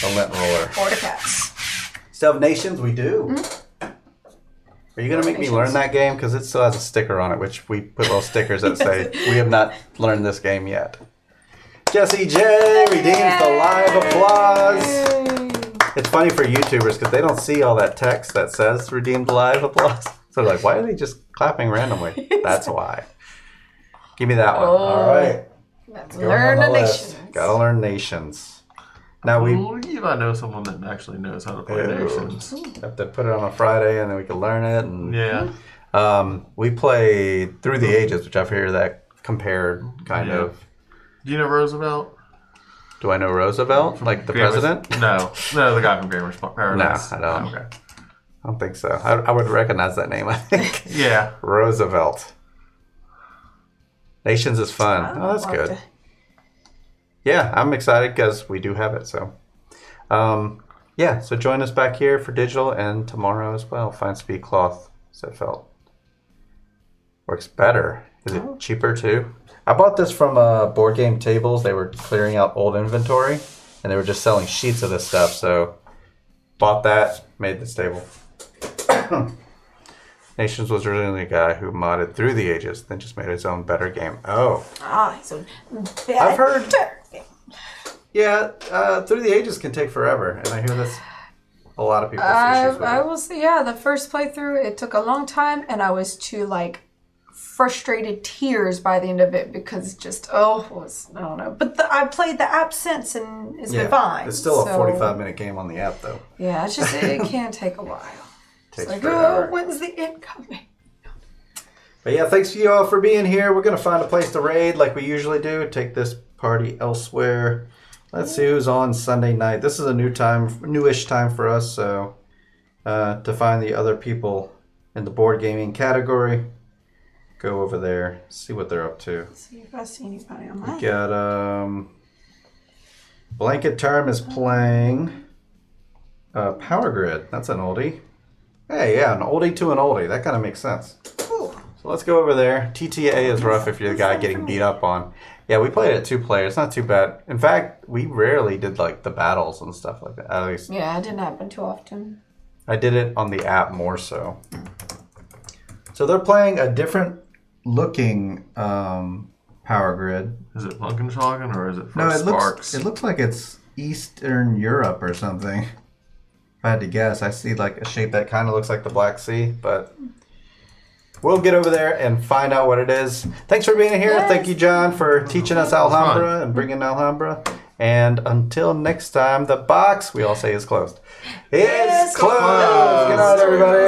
A lint roller. Or the cats. Still have Nations? We do. Mm-hmm. Are you going to make me learn that game? Because it still has a sticker on it, which we put little stickers that say, we have not learned this game yet. Jesse J redeems the live applause. It's funny for YouTubers because they don't see all that text that says redeemed live applause. So they're like, why are they just clapping randomly? That's why. Give me that one. All right. Let's learn the Nations. Gotta learn Nations. Now you might know someone that actually knows how to play Nations. Have to put it on a Friday and then we can learn it. And yeah. We played Through the Ages, which I've heard that compared kind of. Do you know Roosevelt? Do I know Roosevelt? Like the president? No, the guy from Gamers Paradise. No, I don't. Okay. I don't think so. I would recognize that name, I think. Yeah. Roosevelt. Nations is fun. Oh, that's good. Yeah, I'm excited because we do have it. So, so join us back here for digital and tomorrow as well. Fine Speed Cloth, said Felt. Works better. Is it cheaper too? I bought this from Board Game Tables. They were clearing out old inventory and they were just selling sheets of this stuff. So, bought that, made this table. Nations was originally a guy who modded Through the Ages, then just made his own better game. Oh. He's a better. I've heard. Yeah, Through the Ages can take forever, and I hear that's a lot of people's issues with I it. will say, the first playthrough, it took a long time, and I was too, frustrated tears by the end of it, because I don't know. But I played the app since, and it's been fine. It's still a 45-minute game on the app, though. Yeah, it's just, it can take a while. Takes it's forever. When's the end coming? But yeah, thanks to you all for being here. We're going to find a place to raid like we usually do. Take this party elsewhere. Let's see who's on Sunday night. This is a newish time for us. So to find the other people in the board gaming category, go over there, see what they're up to. Let's see if I see anybody on mine. We got Blanket Term is playing Power Grid. That's an oldie. Hey, yeah, an oldie to an oldie. That kind of makes sense. Cool. So let's go over there. TTA is rough if you're the guy getting beat up on. Yeah, we played it at 2 players. Not too bad. In fact, we rarely did the battles and stuff like that. At least Yeah, it didn't happen too often. I did it on the app more so. So they're playing a different looking Power Grid. Is it Lunkenschlagen or is it No, Sparks? it looks like it's Eastern Europe or something. If I had to guess, I see a shape that kind of looks like the Black Sea, but we'll get over there and find out what it is. Thanks for being here. Yes. Thank you, John, for teaching us Alhambra and bringing Alhambra. And until next time, the box, we all say, is closed. It's closed. Good night, everybody.